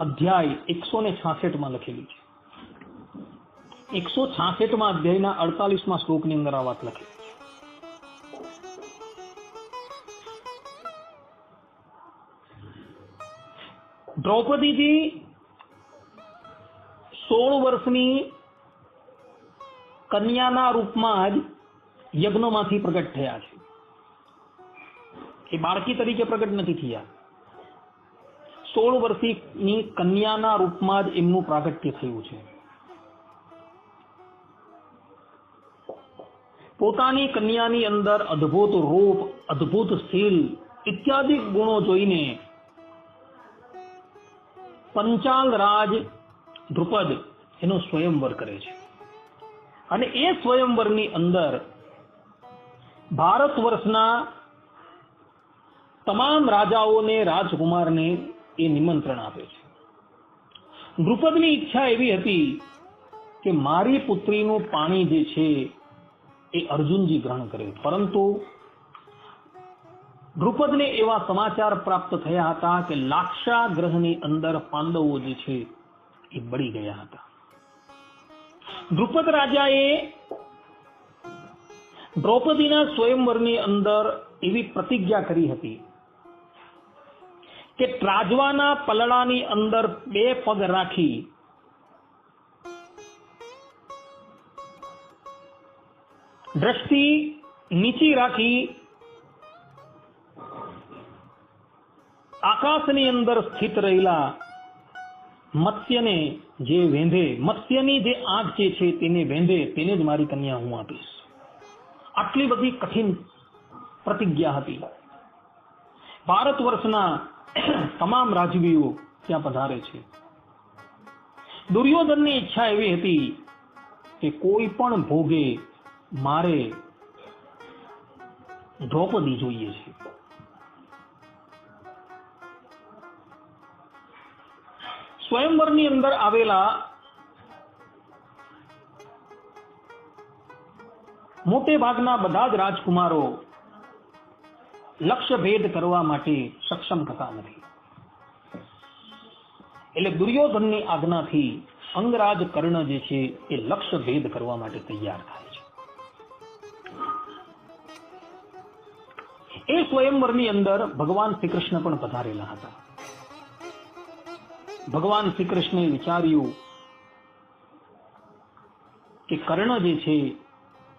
Speaker 1: અધ્યાય 166 લખેલી છે. 166 અધ્યાયના 48 શ્લોકની અંદર આ વાત લખેલી છે. દ્રૌપદીજી 16 વર્ષની કન્યાના રૂપમાં જ યજ્ઞમાંથી પ્રગટ થયા છે. એ બાળકી તરીકે પ્રગટ નથી થયા. 16 વર્ષની કન્યાના રૂપમાં જ એમનું પ્રાગટ્ય થયું છે. પોતાની કન્યાની અંદર અદ્ભુત રૂપ, અદ્ભુત શીલ ઇત્યાદિ ગુણો જોઈને પંચાલ રાજ દ્રુપદ એનો સ્વયંવર કરે છે. અને એ સ્વયંવરની અંદર ભારત વર્ષના તમામ રાજાઓને, રાજકુમારને એ નિમંત્રણ આપે છે. દ્રુપદની ઈચ્છા એવી હતી કે મારી પુત્રીનું પાણી જે છે એ અર્જુનજી ગ્રહણ કરે, પરંતુ દ્રુપદને એવા સમાચાર પ્રાપ્ત થયા હતા કે લાક્ષાગ્રહની અંદર પાંડવો જે છે એ બળી ગયા હતા. દ્રુપદ રાજાએ દ્રૌપદીના સ્વયંવરની અંદર એવી પ્રતિજ્ઞા કરી હતી કે ત્રાજવાના પલળાની અંદર 2 પગ રાખી દ્રષ્ટિ નીચી રાખી આકાશની અંદર સ્થિત રહેલા મત્સ્યને જે વેંધે, મત્સ્યની જે આંખ જે છે તેને વેંધે, તેને જ મારી કન્યા હું આપીશ. આટલી બધી કઠિન પ્રતિજ્ઞા હતી. ભારત વર્ષના તમામ રાજવીઓ ત્યાં પધારે છે. દુર્યોધનની ઈચ્છા એવી હતી કે કોઈ પણ ભોગે મારે દ્રૌપદી જોઈએ છે. સ્વયંવરની અંદર આવેલા મોટે ભાગના બધા જ રાજકુમારો લક્ષ્ય ભેદ કરવા માટે સક્ષમ થતા નથી. એટલે દુર્યોધનની આજ્ઞાથી અંગરાજ કર્ણ જે છે એ લક્ષ્ય ભેદ કરવા માટે તૈયાર થાય છે. એ સ્વયંવરની અંદર ભગવાન શ્રી કૃષ્ણ પણ પધારેલા હતા. ભગવાન શ્રી કૃષ્ણે વિચાર્યું કે કર્ણ જે છે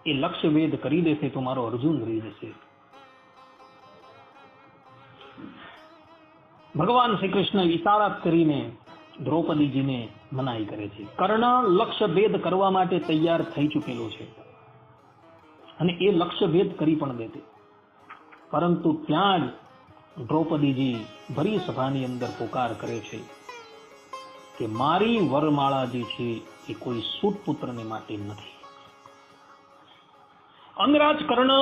Speaker 1: એ લક્ષ્ય ભેદ કરી દેશે તો મારો અર્જુન રહી જશે. ભગવાન શ્રી કૃષ્ણ ઇશારા કરીને દ્રૌપદીજીને મનાઈ કરે છે. કર્ણ લક્ષ્ય ભેદ કરવા માટે તૈયાર થઈ ચૂકેલો છે અને એ લક્ષ્ય ભેદ કરી પણ દેતે, પરંતુ ત્યાં જ દ્રૌપદીજી ભરી સભાની અંદર પોકાર કરે છે કે મારી વરમાળા જે છે એ કોઈ સૂત પુત્રને માટે નથી. અંગરાજ કર્ણ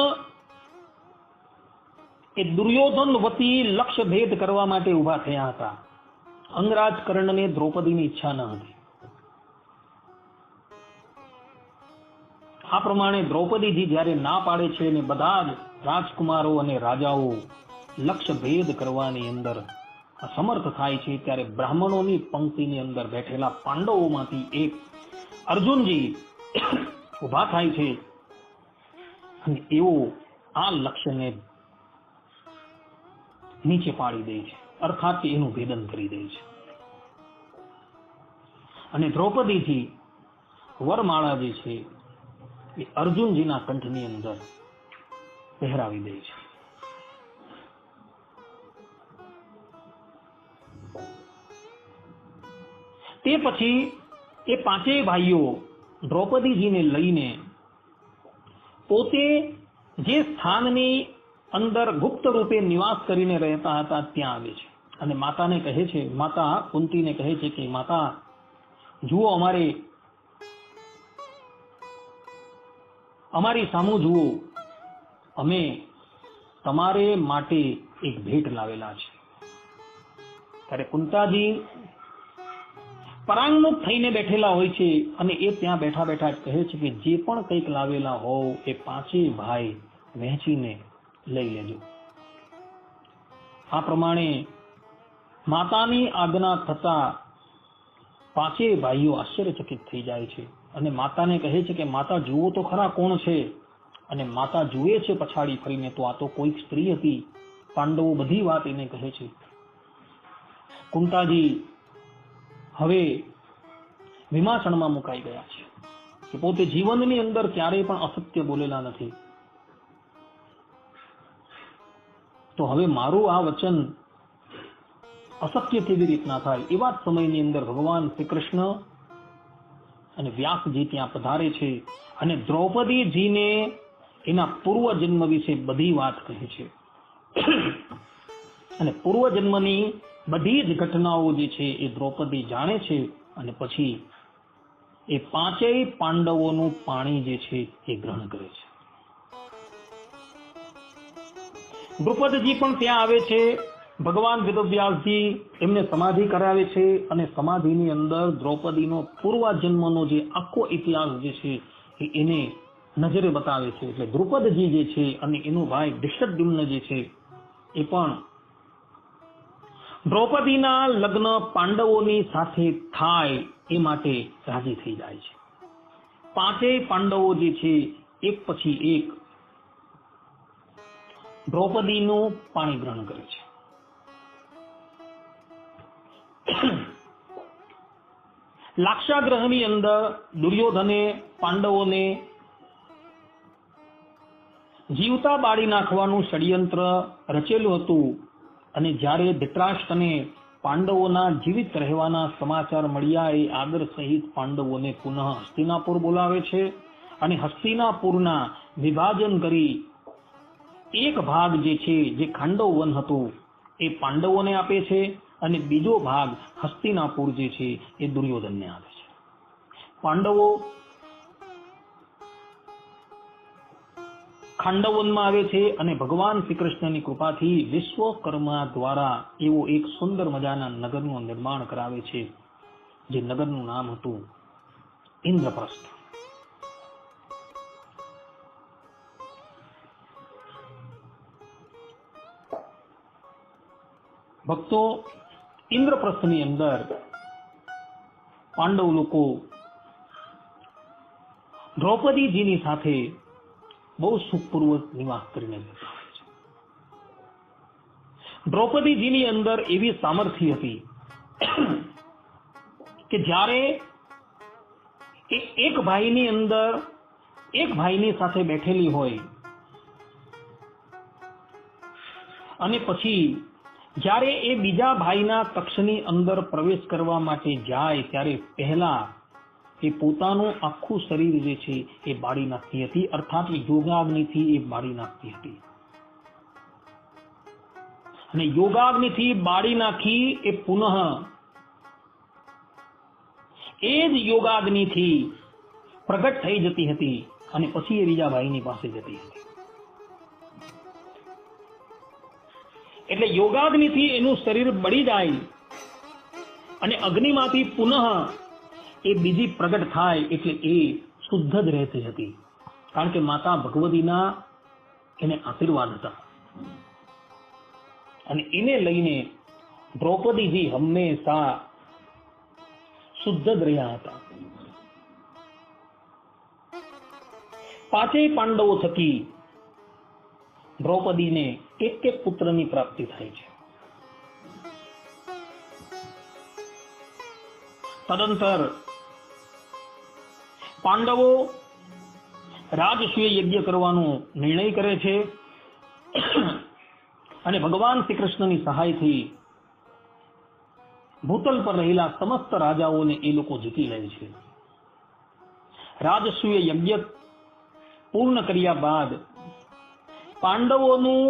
Speaker 1: એ દુર્યોધન વતી લક્ષ્ય ભેદ કરવા માટે ઉભા થયા હતા. અંગરાજ કર્ણને દ્રૌપદીની ઈચ્છા ન હતી. આ પ્રમાણે દ્રૌપદીજી જ્યારે ના પાડે છે અને બધા જ રાજકુમારો અને રાજાઓ લક્ષ્ય ભેદ કરવાની અંદર અસમર્થ થાય છે, ત્યારે બ્રાહ્મણોની પંક્તિની અંદર બેઠેલા પાંડવોમાંથી એક અર્જુનજી ઉભા થાય છે અને એવો આ લક્ષ્યને નીચે પાડી દે છે, અર્થાત કે એનું ભેદન કરી દે છે. અને દ્રૌપદીજી વરમાળા જે છે એ અર્જુનજીના કંઠની અંદર પહેરાવી દે છે. તે પછી એ પાંચેય ભાઈઓ દ્રૌપદીજીને લઈને પોતે જે સ્થાનની અંદર ગુપ્ત રૂપે નિવાસ કરીને રહેતા હતા ત્યાં આવે છે અને માતાને કહે છે, માતા કુંતીને કહે છે કે માતા જુઓ, અમારી સામું જુઓ, અમે તમારે માટે એક ભેટ લાવેલા છે. ત્યારે કુંતાજી પરાંગમુખ થઈને બેઠેલા હોય છે અને એ ત્યાં બેઠા બેઠા કહે છે કે જે પણ કંઈક લાવેલા હોવ એ પાંચેય ભાઈ વહેંચીને લઈ લેજો. આ પ્રમાણે માતાની આજ્ઞા થતા પાંચેય ભાઈઓ આશ્ચર્યચકિત થઈ જાય છે અને માતાને કહે છે કે માતા જુઓ તો ખરા કોણ છે. અને માતા જુએ છે પછાડી ફરીને તો આ તો કોઈક સ્ત્રી હતી. પાંડવો બધી વાત એને કહે છે. કુંતાજી હવે વિમાસણમાં મુકાઈ ગયા છે કે પોતે જીવનની અંદર ક્યારેય પણ અસત્ય બોલેલા નથી. તો હવે મારું આ વચન અસત્ય કેવી રીતના થાય? એવા જ સમયની અંદર ભગવાન શ્રી કૃષ્ણ અને વ્યાસજી ત્યાં પધારે છે અને દ્રૌપદીજીને એના પૂર્વજન્મ વિશે બધી વાત કહે છે. અને પૂર્વજન્મની બધી જ ઘટનાઓ જે છે એ દ્રૌપદી જાણે છે. અને પછી એ પાંચેય પાંડવોનું પાણી જે છે એ ગ્રહણ કરે છે. દ્રુપદજી પણ ત્યાં આવે છે. ભગવાન વેદવ્યાસજી એમને સમાધિ કરાવે છે અને સમાધિની અંદર દ્રૌપદીનો પૂર્વજન્મનો જે આખો ઇતિહાસ જે છે એને નજરે બતાવે છે. એટલે દ્રુપદજી જે છે અને એનો ભાઈ ધૃષ્ટદ્યુમ્ન જે છે એ પણ દ્રૌપદીના લગ્ન પાંડવોની સાથે થાય એ માટે રાજી થઈ જાય છે. પાંચેય પાંડવો જે છે એક પછી એક દ્રૌપદીનું પાણી ગ્રહણ કરે છે. લાક્ષાગ્રહની અંદર દુર્યોધને પાંડવોને જીવતા બાળી નાખવાનું ષડયંત્ર રચેલું હતું. અને જ્યારે ધૃતરાષ્ટ્રને પાંડવોના જીવિત રહેવાના સમાચાર મળ્યા એ આદર સહિત પાંડવોને પુનઃ હસ્તિનાપુર બોલાવે છે અને હસ્તિનાપુરના વિભાજન કરી એક ભાગ જે છે જે ખાંડવ વન હતું એ પાંડવોને આપે છે અને બીજો ભાગ હસ્તિનાપુર જે છે એ દુર્યોધનને આપે છે. પાંડવો ખાંડવનમાં આવે છે અને ભગવાન શ્રી કૃષ્ણની કૃપાથી વિશ્વકર્મા દ્વારા એવો એક સુંદર મજાના નગરનું નિર્માણ કરાવે છે જે નગરનું નામ હતું ઇન્દ્રપ્રસ્થ. ભક્તો, ઇન્દ્રપ્રસ્થની અંદર પાંડવ લોકો દ્રૌપદીજીની સાથે બહુ સુખપૂર્વક નિવાસ કરીને જતા હોય છે. દ્રૌપદીજીની અંદર એવી સામર્થ્ય હતી કે જ્યારે એક ભાઈની અંદર એક ભાઈની સાથે બેઠેલી હોય અને પછી જ્યારે એ બીજા ભાઈના કક્ષની અંદર પ્રવેશ કરવા માટે જાય ત્યારે પહેલા એ પોતાનું આખું શરીર જે છે એ બાળી નાખતી હતી. અર્થાત યોગાગ્નિથી એ બાળી નાખતી હતી. અને યોગાગ્નિથી બાળી નાખી એ પુનઃ એ જ યોગાગ્નિથી પ્રગટ થઈ જતી હતી અને પછી એ બીજા ભાઈની પાસે જતી હતી. એટલે યોગાગ્નિથી એનું શરીર બળી જાય અને અગ્નિમાંથી પુનઃ એ બીજી પ્રગટ થાય એટલે એ શુદ્ધ જ રહેતી હતી. કારણ કે માતા ભગવતીના એને આશીર્વાદ હતા અને એને લઈને દ્રૌપદીજી હંમેશા શુદ્ધ જ રહ્યા હતા. પાંચેય પાંડવો થકી દ્રૌપદીને એક એક પુત્રની પ્રાપ્તિ થાય છે. તદંતર પાંડવો રાજસૂય યજ્ઞ કરવાનો નિર્ણય કરે છે અને ભગવાન શ્રી કૃષ્ણની સહાયથી ભૂતલ પર રહેલા સમસ્ત રાજાઓને એ લોકો જીતી લે છે. રાજસૂય યજ્ઞ પૂર્ણ કર્યા બાદ પાંડવોનું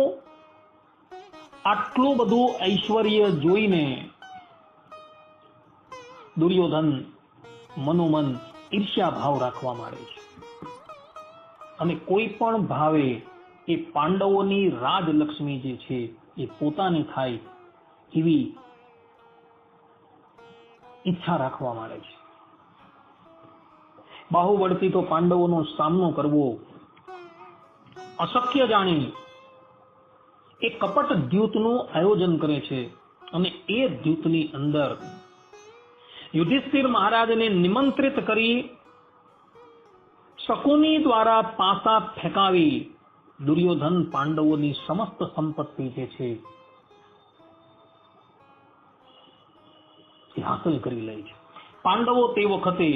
Speaker 1: આટલું બધું ઐશ્વર્ય જોઈને દુર્યોધન મનોમન ઈર્ષ્યા ભાવ રાખવા માંડે છે અને કોઈ પણ ભાવે એ પાંડવોની રાજલક્ષ્મી જે છે એ પોતાની થાય એવી ઈચ્છા રાખવા માંડે છે. બાહુબળથી તો પાંડવોનો સામનો કરવો અશક્ય જાણી એ કપટ દ્યુતનું આયોજન કરે છે અને એ દ્યુતની અંદર યુધિષ્ઠિર મહારાજને નિમંત્રિત કરી શકુની દ્વારા પાસા ફેંકાવી દુર્યોધન પાંડવોની સમસ્ત સંપત્તિ જે છે એ હાંસલ કરી લે છે. પાંડવો તે વખતે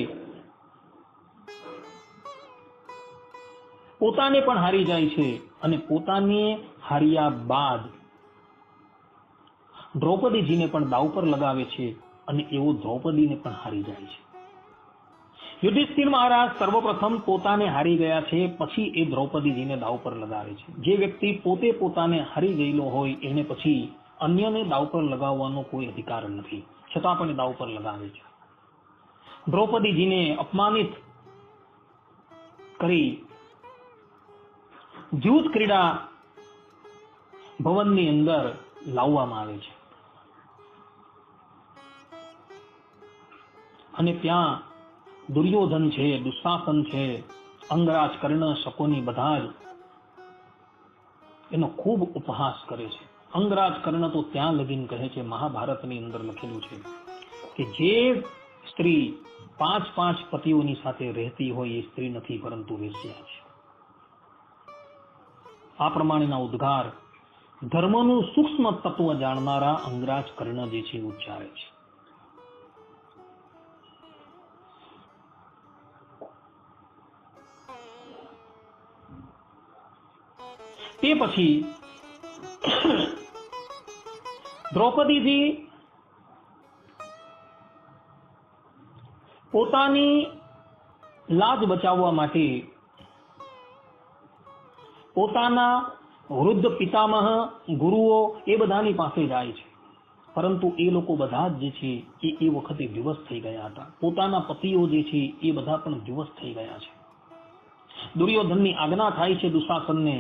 Speaker 1: પોતાને પણ હારી જાય છે અને પોતાને હાર્યા બાદ દ્રૌપદીજીને પણ દાવ પર લગાવે છે અને એવો દ્રૌપદીને પણ હારી જાય છે. યુધિષ્ઠિર મહારાજ સર્વપ્રથમ પોતાને હારી ગયા છે, પછી એ દ્રૌપદીજીને દાવ પર લગાવે છે. જે વ્યક્તિ પોતે પોતાને હારી ગયેલો હોય એને પછી અન્યને દાવ પર લગાવવાનો કોઈ અધિકાર નથી, છતાં પણ એ દાવ પર લગાવે છે. દ્રૌપદીજીને અપમાનિત કરી દ્યુત ક્રીડા ભવનની અંદર લાવવામાં આવે છે અને ત્યાં દુર્યોધન છે, દુશાસન છે, અંગરાજ, કર્ણ, શકુની બધા જ એનો ખૂબ ઉપહાસ કરે છે. અંગરાજ, કર્ણ તો ત્યાં લગીન કહે છે, મહાભારતની અંદર લખેલું છે કે જે સ્ત્રી 5 પતિઓની સાથે રહેતી હોય એ સ્ત્રી નથી પરંતુ વેશ્યા છે. આ પ્રમાણેના ઉદ્ગાર ધર્મનું સૂક્ષ્મ તત્વ જાણનારા અંગરાજ, કર્ણ જે છે ઉચ્ચારે છે. તે પછી દ્રૌપદીજી પોતાની લાજ બચાવવા માટે પોતાના વૃદ્ધ પિતામહ, ગુરુઓ એ બધાની પાસે જાય છે, પરંતુ એ લોકો બધા જ જે છે એ વખતે વિવશ થઈ ગયા હતા. પોતાના પતિઓ જે છે એ બધા પણ વિવશ થઈ ગયા છે. દુર્યોધનની આજ્ઞા થાય છે દુશાસનને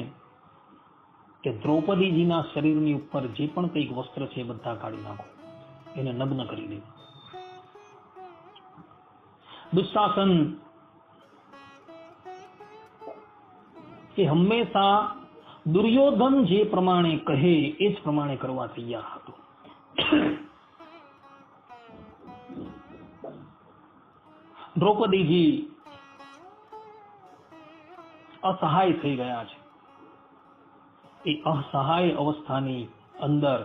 Speaker 1: કે દ્રૌપદીજીના શરીરની ઉપર જે પણ કંઈક વસ્ત્ર છે એ બધા કાઢી નાખો, એને નગ્ન કરી દે. દુશાસન એ હંમેશા દુર્યોધન જે પ્રમાણે કહે એ જ પ્રમાણે કરવા તૈયાર હતો. દ્રૌપદીજી અસહાય થઈ ગયા છે. એ અસહાય અવસ્થાની અંદર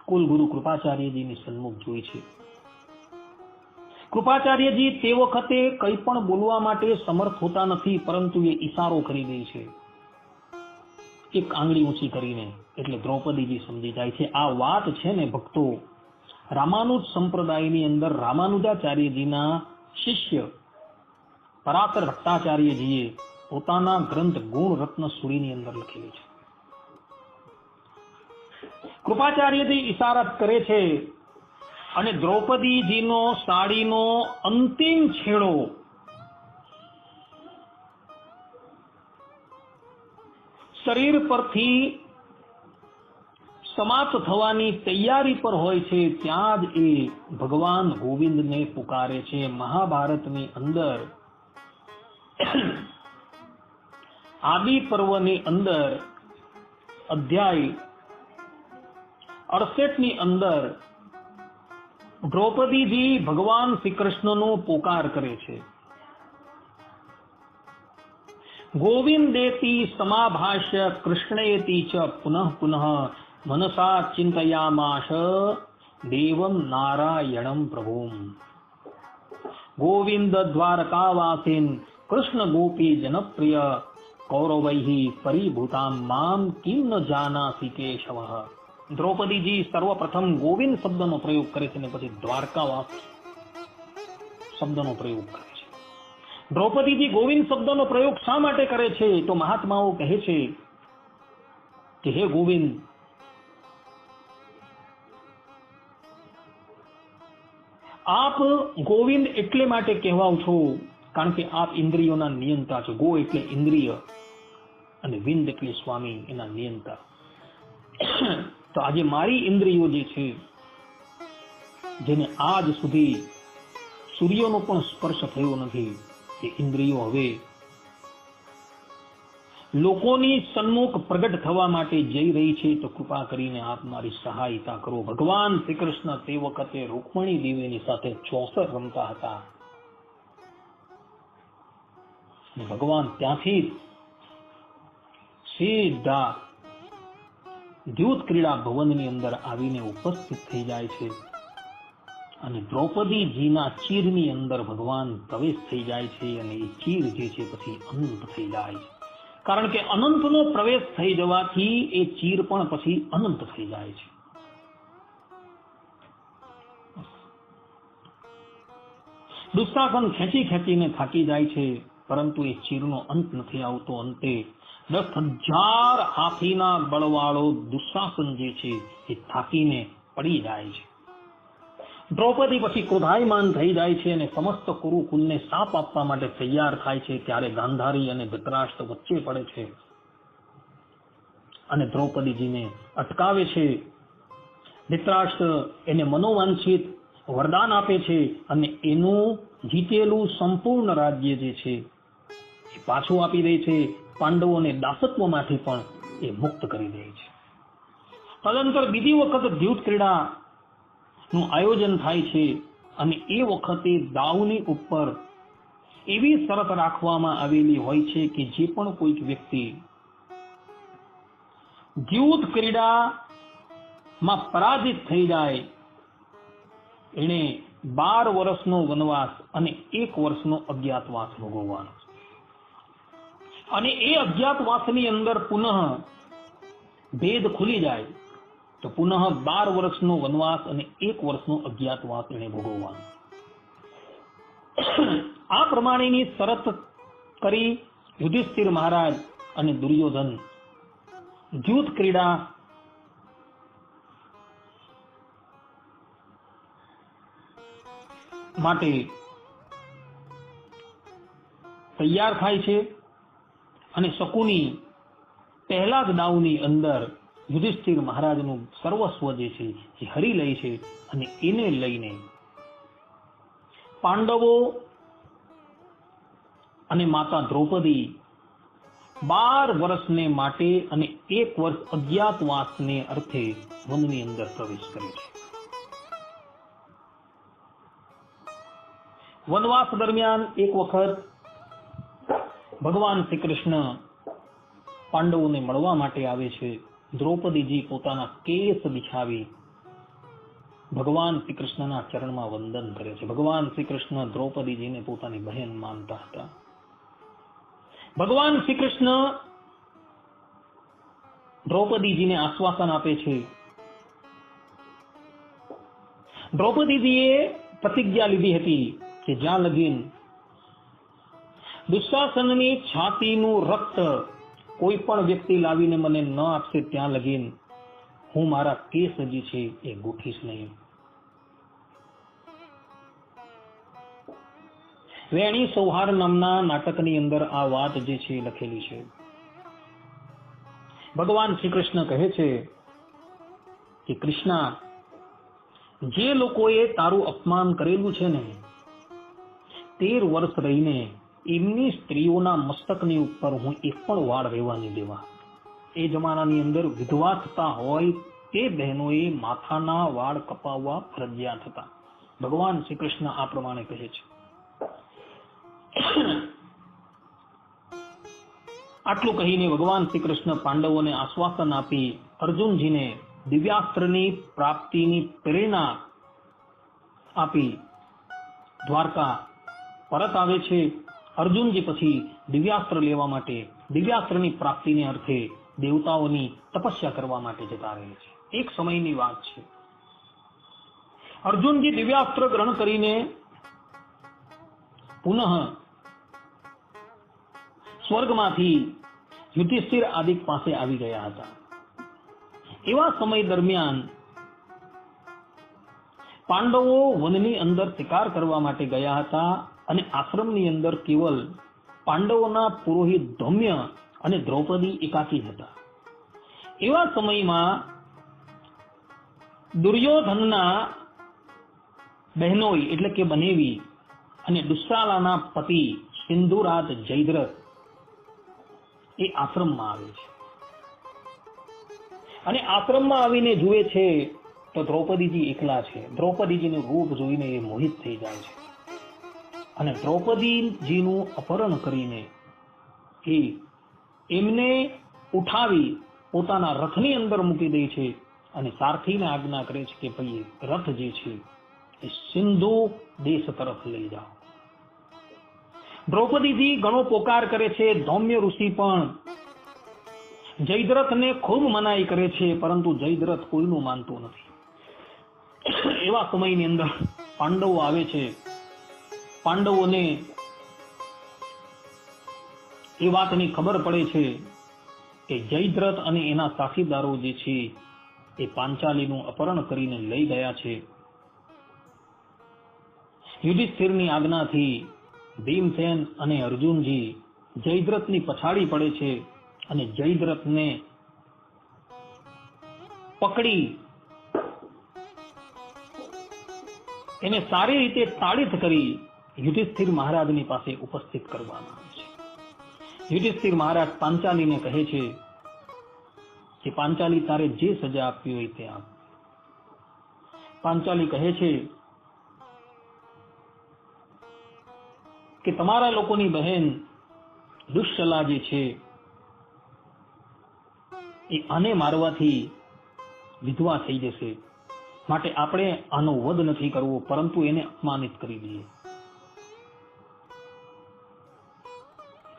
Speaker 1: કુલગુરુ કૃપાચાર્યજીની સન્મુખ જોઈ છે. કૃપાચાર્યજી તે વખતે કંઈ પણ બોલવા માટે સમર્થ હોતા નથી, પરંતુ એ ઈશારો કરી દે છે એક આંગળી ઊંચી કરીને, એટલે દ્રૌપદીજી સમજી જાય છે. આ વાત છે ને ભક્તો, રામાનુજ સંપ્રદાયની અંદર રામાનુજાચાર્યજીના શિષ્ય પરાશર ભટ્ટાચાર્યજીએ પોતાના ગ્રંથ ગુણ રત્ન સુરીની અંદર લખેલી છે. કૃપાચાર્યજી ઈશારત કરે છે અને દ્રૌપદીજીનો સાડીનો અંતિમ છેડો શરીર પરથી સમાપ્ત થવાની તૈયારી પર હોય છે, ત્યાં જ એ ભગવાન ગોવિંદને પુકારે છે. મહાભારતની અંદર આદિ પર્વની અંદર અધ્યાય 68 ની અંદર દ્રૌપદીજી ભગવાન શ્રી કૃષ્ણનો પોકાર કરે છે. ગોવિંદેતિ સમાભાષ્ય કૃષ્ણેતિ ચ પુનઃ પુનઃ મનસા ચિંતયામાશ દેવમ નારાયણમ પ્રભુમ. ગોવિંદ દ્વારકાવાસીન કૃષ્ણ ગોપી જનપ્રિય કૌરવૈઃ પરિભૂતામ મામ કિમ ન જાનાસી કેશવઃ. દ્રૌપદીજી સર્વપ્રથમ ગોવિંદ શબ્દનો પ્રયોગ કરે છે અને પછી દ્વારકાવાસ શબ્દનો પ્રયોગ કરે છે. દ્રૌપદીજી ગોવિંદ શબ્દનો પ્રયોગ શા માટે કરે છે? તો મહાત્માઓ કહે છે કે હે ગોવિંદ, આપ ગોવિંદ એટલે માટે કહેવાઓ છો કારણ કે આપ ઇન્દ્રિયોના નિયંતા છો. ગો એટલે ઇન્દ્રિય અને વિંદ એટલે સ્વામી, એના નિયંતા. તો આજે મારી ઇન્દ્રિયો જે છે, જેને આજ સુધી સૂર્યનો પણ સ્પર્શ થયો નથી, એ ઇન્દ્રિયો હવે લોકોની સન્મુખ પ્રગટ થવા માટે જઈ રહી છે, તો કૃપા કરીને આપ મારી સહાયતા કરો. ભગવાન શ્રી કૃષ્ણ તે વખતે રૂકમણી દેવીની સાથે ચોસર રમતા હતા. ભગવાન ત્યાંથી સીધા દ્યુત ક્રીડા ભવનની અંદર આવીને ઉપસ્થિત થઈ જાય છે અને દ્રૌપદીજીના ચીરની અંદર ભગવાન પ્રવેશ થઈ જાય છે અને એ ચીર જે છે પછી અનંત થઈ જાય છે. કારણ કે અનંતનો પ્રવેશ થઈ જવાથી એ ચીર પણ પછી અનંત થઈ જાય છે. દુશાસન ખેંચીને થાકી જાય છે, પરંતુ એ ચીરનો અંત નથી આવતો. અંતે 10,000 હાથીના બળવાળો દુશાસન જે છે એ થાકીને પડી જાય છે. દ્રૌપદી પછી ક્રોધાયમાન થઈ જાય છે અને સમસ્ત કુરુકુલને શાપ આપવા માટે તૈયાર થાય છે. ત્યારે ગાંધારી અને ધૃતરાષ્ટ્ર વચ્ચે પડે છે અને દ્રૌપદીજીને અટકાવે છે. ધૃતરાષ્ટ્ર એને મનોવાંછિત વરદાન આપે છે અને એનું જીતેલું સંપૂર્ણ રાજ્ય જે છે એ પાછું આપી દે છે. પાંડવોને દાસત્વમાંથી પણ એ મુક્ત કરી દે છે. તદંતર બીજી વખત દ્યુત ક્રીડા નું આયોજન થાય છે અને એ વખતે દાવની ઉપર એવી શરત રાખવામાં આવેલી હોય છે કે જે પણ કોઈક વ્યક્તિ દ્યુત ક્રીડામાં પરાજિત થઈ જાય એને 12 વર્ષનો વનવાસ અને 1 વર્ષનો અજ્ઞાતવાસ ભોગવવાનો. અને એ અજ્ઞાતવાસની અંદર પુનઃ ભેદ ખુલી જાય તો પુનઃ 12 વર્ષનો વનવાસ અને 1 વર્ષનો અજ્ઞાતવાસ એને ભોગવવાનો. આ પ્રમાણેની શરત કરી યુધિષ્ઠિર મહારાજ અને દુર્યોધન દ્યુત ક્રીડા માટે તૈયાર થાય છે અને શકુની પહેલા જ દાવની અંદર યુધિષ્ઠિર મહારાજનું સર્વસ્વ જે છે એ હરી લે છે અને એને લઈને પાંડવો અને માતા દ્રૌપદી 12 વર્ષને માટે અને 1 વર્ષ અજ્ઞાતવાસને અર્થે વનની અંદર પ્રવેશ કરે છે. વનવાસ દરમિયાન એક વખત ભગવાન શ્રી કૃષ્ણ પાંડવોને મળવા માટે આવે છે. દ્રૌપદીજી પોતાના કેસ બિછાવી ભગવાન શ્રી કૃષ્ણના ચરણમાં વંદન કરે છે. ભગવાન શ્રી કૃષ્ણ દ્રૌપદીજીને પોતાની બહેન માનતા હતા. ભગવાન શ્રી કૃષ્ણ દ્રૌપદીજીને આશ્વાસન આપે છે. દ્રૌપદીજીએ પ્રતિજ્ઞા લીધી હતી કે જ્યાં લગીન દુશાસનની છાતીનું રક્ત કોઈ પણ વ્યક્તિ લાવીને મને ન આપશે ત્યાં લગીન હું મારા કેસ જે છે એ ગોઠીશ નહીં. વેણી સૌહાર નામના નાટકની અંદર આ વાત જે છે લખેલી છે. ભગવાન શ્રી કૃષ્ણ કહે છે કે કૃષ્ણા, જે લોકોએ તારું અપમાન કરેલું છે ને 13 વર્ષ રહીને એમની સ્ત્રીઓના મસ્તકની ઉપર હું એક પણ વાળ રહેવા નહીં દેવા. એ જમાનાની અંદર વિધવા થતા હોય તે બહેનોએ માથાના વાળ કપાવવા ફરજિયાત હતા. ભગવાન શ્રી કૃષ્ણ આ પ્રમાણે કહે છે. આટલું કહીને ભગવાન શ્રી કૃષ્ણ પાંડવોને આશ્વાસન આપી અર્જુનજીને દિવ્યાસ્ત્રની પ્રાપ્તિની પ્રેરણા આપી દ્વારકા પરત આવે છે. અર્જુનજી પછી દિવ્યાસ્ત્ર લેવા માટે દિવ્યાસ્ત્રની પ્રાપ્તિને અર્થે દેવતાઓની તપસ્યા કરવા માટે જતા રહે છે. એક સમયની વાત છે. અર્જુનજી દિવ્યાસ્ત્ર ગ્રહણ કરીને પુનઃ સ્વર્ગમાંથી યુધિષ્ઠિર આદિક પાસે આવી ગયા હતા. એવા સમય દરમિયાન પાંડવો વનની અંદર શિકાર કરવા માટે ગયા હતા અને આશ્રમની અંદર કેવલ પાંડવોના પુરોહિત ધૌમ્ય અને દ્રૌપદી એકાકી હતા. એવા સમયમાં દુર્યોધનના બહેનોઈ એટલે કે બનેવી અને દુશાલાના પતિ સિંધુરાજ જયદ્રથ એ આશ્રમમાં આવે છે અને આશ્રમમાં આવીને જુએ છે તો દ્રૌપદીજી એકલા છે. દ્રૌપદીજીનું રૂપ જોઈને એ મોહિત થઈ જાય છે અને દ્રૌપદીજીનું અપહરણ કરીને એમને ઉઠાવી પોતાના રથની અંદર મૂકી દે છે અને સારથીને આજ્ઞા કરે છે કે ભાઈ રથ જે છે એ સિંધુ દેશ તરફ લઈ જાઓ. દ્રૌપદીજી ઘણો પોકાર કરે છે. ધૌમ્ય ઋષિ પણ જયદ્રથને ખૂબ મનાઈ કરે છે, પરંતુ જયદ્રથ કોઈનું માનતું નથી. એવા સમયની અંદર પાંડવો આવે છે. પાંડવોને એ વાતની ખબર પડે છે કે જયદ્રથ અને એના સાથીદારો જે છે એ પાંચાલીનું અપહરણ કરીને લઈ ગયા છે. યુધિષ્ઠિરની આજ્ઞાથી ભીમસેન અને અર્જુનજી જયદ્રથની પછાડી પડે છે અને જયદ્રથને પકડી એને સારી રીતે તાડિત કરી યુધિષ્ઠિર મહારાજની પાસે ઉપસ્થિત કરવામાં આવે છે. યુધિષ્ઠિર મહારાજ પાંચાલીને કહે છે કે પાંચાલી, તારે જે સજા આપવી હોય તે આપ. પાંચાલી કહે છે કે તમારા લોકોની બહેન દુશ્શલા જે છે એ આને મારવાથી વિધવા થઈ જશે, માટે આપણે આનો વધ નથી કરવો, પરંતુ એને અપમાનિત કરી દઈએ.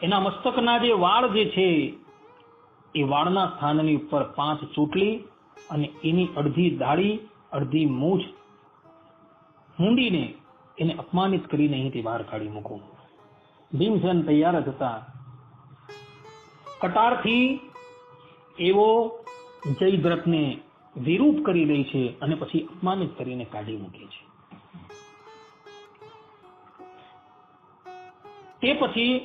Speaker 1: એના મસ્તકના જે વાળ જે છે એ વાળના સ્થાનની ઉપર 5 ચોટલી અને એની અડધી દાઢી અડધી મૂછ મૂંડીને એને અપમાનિત કરીને અહીંથી બહાર કાઢી મૂકો. ભીમસેન તૈયાર જ હતા. કટારથી એવો જયદ્રથને વિરૂપ કરી દે છે અને પછી અપમાનિત કરીને કાઢી મૂકે છે. તે પછી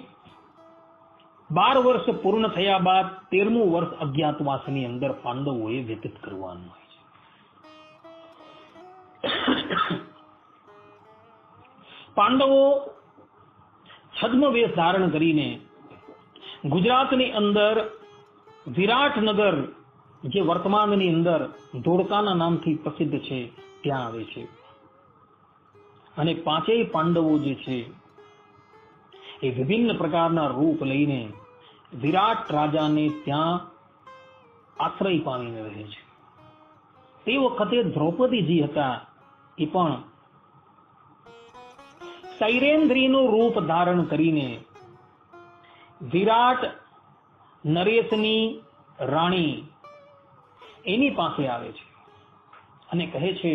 Speaker 1: 12 વર્ષ પૂર્ણ થયા બાદ 13મું વર્ષ અજ્ઞાતવાસની અંદર પાંડવોએ વ્યતીત કરવાનું હોય છે. પાંડવો છદ્મ વેશ ધારણ કરીને ગુજરાતની અંદર વિરાટનગર, જે વર્તમાનની અંદર ધોળકાના નામથી પ્રસિદ્ધ છે, ત્યાં આવે છે અને 5 પાંડવો જે છે એ વિભિન્ન પ્રકારના રૂપ લઈને વિરાટ રાજાને ત્યાં આશ્રય પામીને રહે છે. તે વખતે દ્રૌપદીજી હતા એ પણ સૈરેન્દ્રીનું રૂપ ધારણ કરીને વિરાટ નરેશની રાણી એની પાસે આવે છે અને કહે છે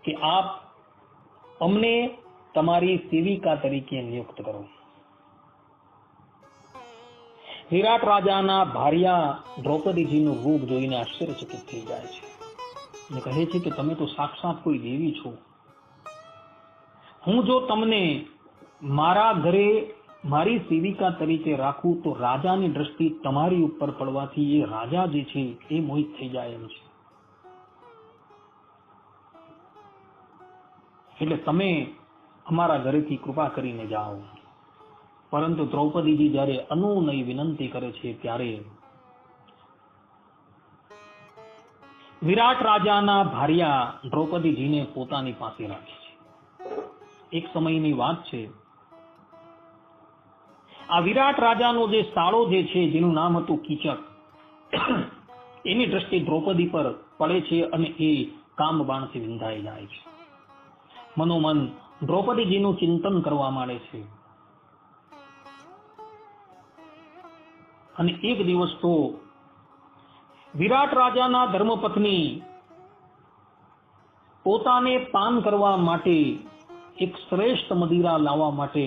Speaker 1: કે આપ અમને તમારી સેવિકા તરીકે નિયુક્ત કરો. વિરાટ રાજાના ભાર્યા દ્રૌપદીજીનું રૂપ જોઈને આશ્ચર્યચકિત થઈ જાય છે અને કહે છે કે તમે તો સાક્ષાત કોઈ દેવી છો. હું જો તમને મારા ઘરે મારી સેવિકા તરીકે રાખું તો રાજાની દ્રષ્ટિ તમારી ઉપર પડવાથી એ રાજા જે છે એ મોહિત થઈ જાય એમ છે. એટલે તમે અમારા ઘરેથી કૃપા કરીને જાઓ. પરંતુ દ્રૌપદીજી જ્યારે અનુનય વિનંતી કરે છે ત્યારે વિરાટ રાજાના ભાર્યા દ્રૌપદીજીને પોતાની પાસે રાખે છે. એક સમયની વાત છે, આ વિરાટ રાજાનો જે સાળો જે છે જેનું નામ હતું કીચક, એની દ્રષ્ટિ દ્રૌપદી પર પડે છે અને એ કામ બાણથી વિંધાઈ જાય છે. મનોમન દ્રૌપદીજીનું ચિંતન કરવા માંડે છે અને એક દિવસ તો વિરાટ રાજાના ધર્મપત્ની પોતાને પાન કરવા માટે એક શ્રેષ્ઠ મદિરા લાવવા માટે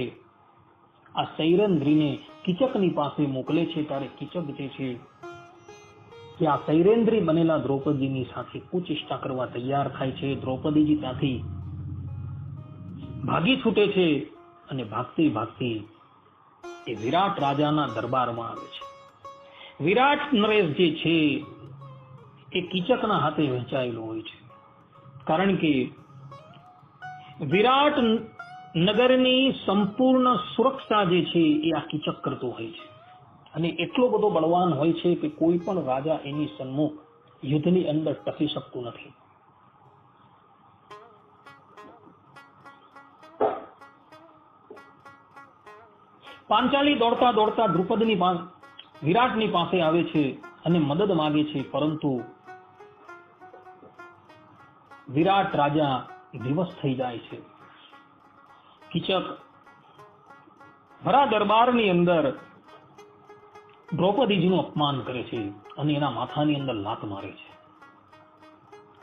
Speaker 1: આ સૈરેન્દ્રીને કીચકની પાસે મોકલે છે. ત્યારે કીચક જે છે કે આ સૈરેન્દ્રી બનેલા દ્રૌપદીની સાથે કુચેષ્ટા કરવા તૈયાર થાય છે. દ્રૌપદીજી ત્યાંથી ભાગી છૂટે છે અને ભાગતી ભાગતી એ વિરાટ રાજાના દરબારમાં આવે છે. વિરાટ નરેશ જે છે એ કીચકના હાથે વહેંચાયેલો હોય છે, કારણ કે વિરાટ નગરની સંપૂર્ણ સુરક્ષા જે છે એ આ કીચક કરતો હોય છે અને એટલો બધો બળવાન હોય છે કે કોઈ પણ રાજા એની સન્મુખ યુદ્ધની અંદર ટકી શકતું નથી. પાંચાલી દોડતા દોડતા દ્રુપદની વિરાટની પાસે આવે છે અને મદદ માંગે છે, પરંતુ વિરાટ રાજા વિવશ થઈ જાય છે. કીચક ભરા દરબારની અંદર દ્રૌપદીજીનું અપમાન કરે છે અને એના માથાની અંદર લાત મારે છે.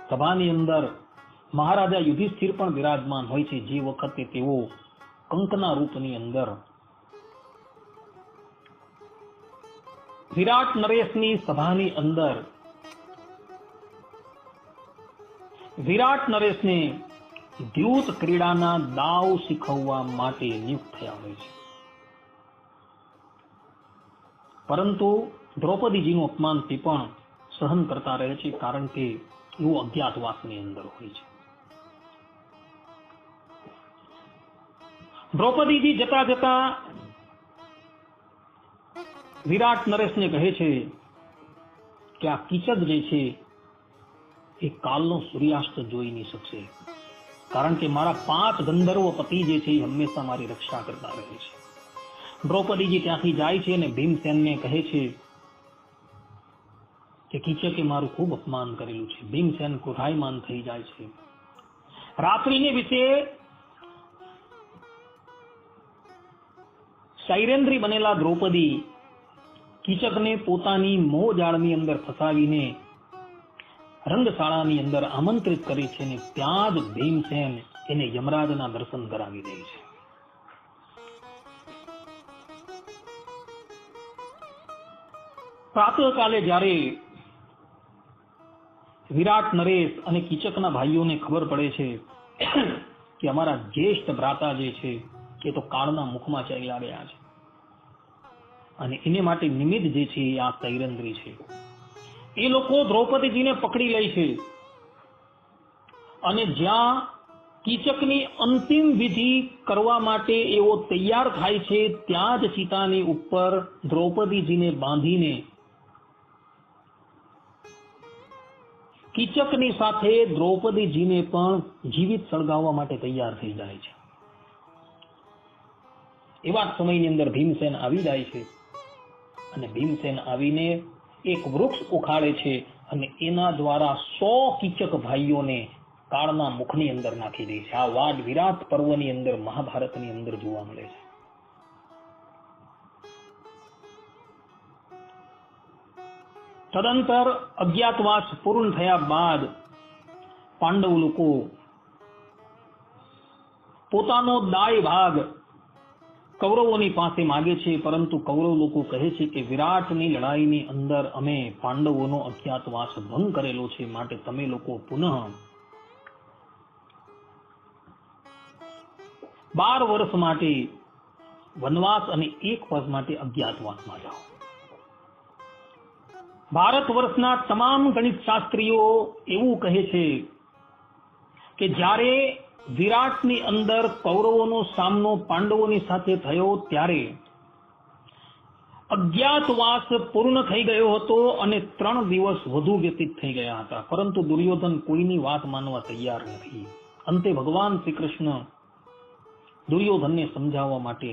Speaker 1: સભાની અંદર મહારાજા યુધિષ્ઠિર પણ વિરાજમાન હોય છે. જે વખતે તેઓ કંકના રૂપની અંદર વિરાટ નરેશની સભાની અંદર વિરાટ નરેશને દ્યુત ક્રીડાના દાવ શીખવવા માટે નિયુક્ત થયા હોય છે. પરંતુ દ્રૌપદીજીનું અપમાન તે પણ સહન કરતા રહે છે, કારણ કે એવું અજ્ઞાતવાસની અંદર હોય છે. દ્રૌપદીજી જતા જતા વિરાટ નરેશને કહે છે કે આ કીચક જે છે એ કાલનો સૂર્યાસ્ત જોઈ નહીં શકશે, કારણ કે મારા 5 ગંધર્વ પતિ જે છે એ હંમેશા મારી રક્ષા કરતા રહે છે. દ્રૌપદીજી ત્યાંથી જાય છે અને ભીમસેનને કહે છે કે કીચકે મારું ખૂબ અપમાન કરેલું છે. ભીમસેન ક્રોધાયમાન થઈ જાય છે. રાત્રિને વિશે સૈરેન્દ્રી બનેલા દ્રૌપદી કીચકને પોતાની મોહજાળની અંદર ફસાવીને રંગશાળાની અંદર આમંત્રિત કરી છે અને ત્યાં જ ભીમસેન એને યમરાજના દર્શન કરાવી દે છે. પ્રાતઃકાલે જ્યારે વિરાટ નરેશ અને કીચકના ભાઈઓને ખબર પડે છે કે અમારા જ્યેષ્ઠ ભ્રાતા જે છે એ તો કાળના મુખમાં ચાલ્યા ગયા છે અને એને માટે નિમિત્ત જે છે એ આ સૈરેન્દ્રી છે, એ લોકો દ્રૌપદીજીને પકડી લે છે અને જ્યાં કીચકની અંતિમ વિધિ કરવા માટે એવો તૈયાર થાય છે ત્યાં જ ચિતાની ઉપર દ્રૌપદીજીને બાંધીને કીચકની સાથે દ્રૌપદીજીને પણ જીવિત સળગાવવા માટે તૈયાર થઈ જાય છે. એવા સમયની અંદર ભીમસેન આવી જાય છે અને ભીમસેન આવીને એક વૃક્ષ ઉખાડે છે અને એના દ્વારા 100 કીચક ભાઈઓને કાળના મુખની અંદર નાખી દે છે. આ વાડ વિરાટ પર્વની અંદર મહાભારતની અંદર જોવા મળે છે. તદંતર અજ્ઞાતવાસ પૂર્ણ થયા બાદ પાંડવ લોકો પોતાનો દાય ભાગ કૌરવોની પાસે માગે છે, પરંતુ કૌરવ લોકો કહે છે કે વિરાટની લડાઈની અંદર અમે પાંડવોનો અજ્ઞાતવાસ ભંગ કરેલો છે, માટે તમે લોકો પુનઃ 12 વર્ષ માટે વનવાસ અને 1 વર્ષ માટે અજ્ઞાતવાસમાં જાઓ. ભારત વર્ષના તમામ ગણિત શાસ્ત્રીઓ એવું કહે છે કે જ્યારે વિરાટની અંદર કૌરવોનો સામનો પાંડવોની સાથે થયો ત્યારે અજ્ઞાતવાસ પૂર્ણ થઈ ગયો હતો અને 3 દિવસ વધુ વ્યતીત થઈ ગયા હતા, પરંતુ દુર્યોધન કોઈની વાત માનવા તૈયાર નથી. અંતે ભગવાન શ્રી કૃષ્ણ દુર્યોધનને સમજાવવા માટે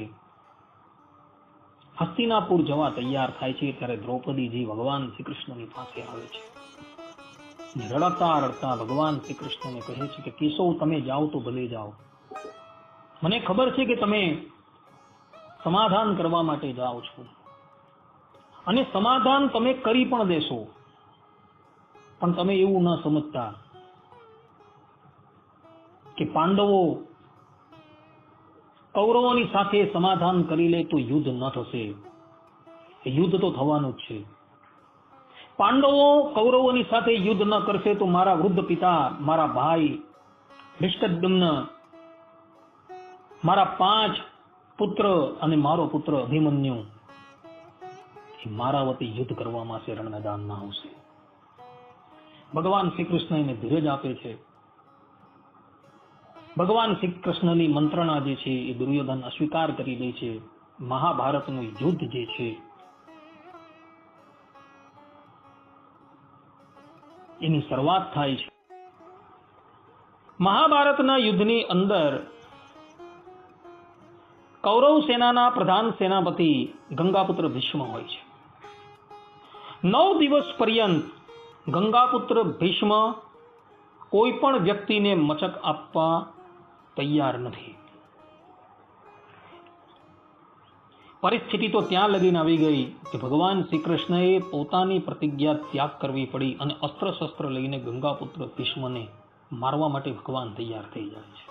Speaker 1: હસ્તિનાપુર જવા તૈયાર થાય છે. ત્યારે દ્રૌપદીજી ભગવાન શ્રી કૃષ્ણની પાસે આવે છે. રડતા રડતા ભગવાન શ્રી કૃષ્ણને કહે છે કે કેશવ, તમે જાઓ તો ભલે જાઓ, મને ખબર છે કે તમે સમાધાન કરવા માટે જાઓ છો અને સમાધાન તમે કરી પણ દેશો, પણ તમે એવું ન સમજતા કે પાંડવો કૌરવોની સાથે સમાધાન કરી લે તો યુદ્ધ ન થશે. યુદ્ધ તો થવાનું જ છે. પાંડવો કૌરવોની સાથે યુદ્ધ ન કરશે તો મારા વૃદ્ધ પિતા, મારા ભાઈ ધૃષ્ટદ્યુમ્ન, મારા 5 પુત્ર અને મારો પુત્ર અભિમન્યુ એ મારા વતી યુદ્ધ કરવામાં શરણ મેદાન ના આવશે. ભગવાન શ્રી કૃષ્ણ એને ધીરજ આપે છે. ભગવાન શ્રી કૃષ્ણની મંત્રણા જે છે એ દુર્યોધન અસ્વીકાર કરી દે છે. મહાભારતનું યુદ્ધ જે છે એની શરૂઆત થાય છે. મહાભારતના યુદ્ધની અંદર કૌરવ સેનાના પ્રધાન સેનાપતિ ગંગાપુત્ર ભીષ્મ હોય છે. 9 દિવસ પર્યંત ગંગાપુત્ર ભીષ્મ કોઈ પણ વ્યક્તિને મચક આપવા તૈયાર નથી. પરિસ્થિતિ તો ત્યાં લગીને આવી ગઈ કે ભગવાન શ્રી કૃષ્ણએ પોતાની પ્રતિજ્ઞા ત્યાગ કરવી પડી અને અસ્ત્ર શસ્ત્ર લઈને ગંગાપુત્ર ભીષ્મને મારવા માટે ભગવાન તૈયાર થઈ જાય છે.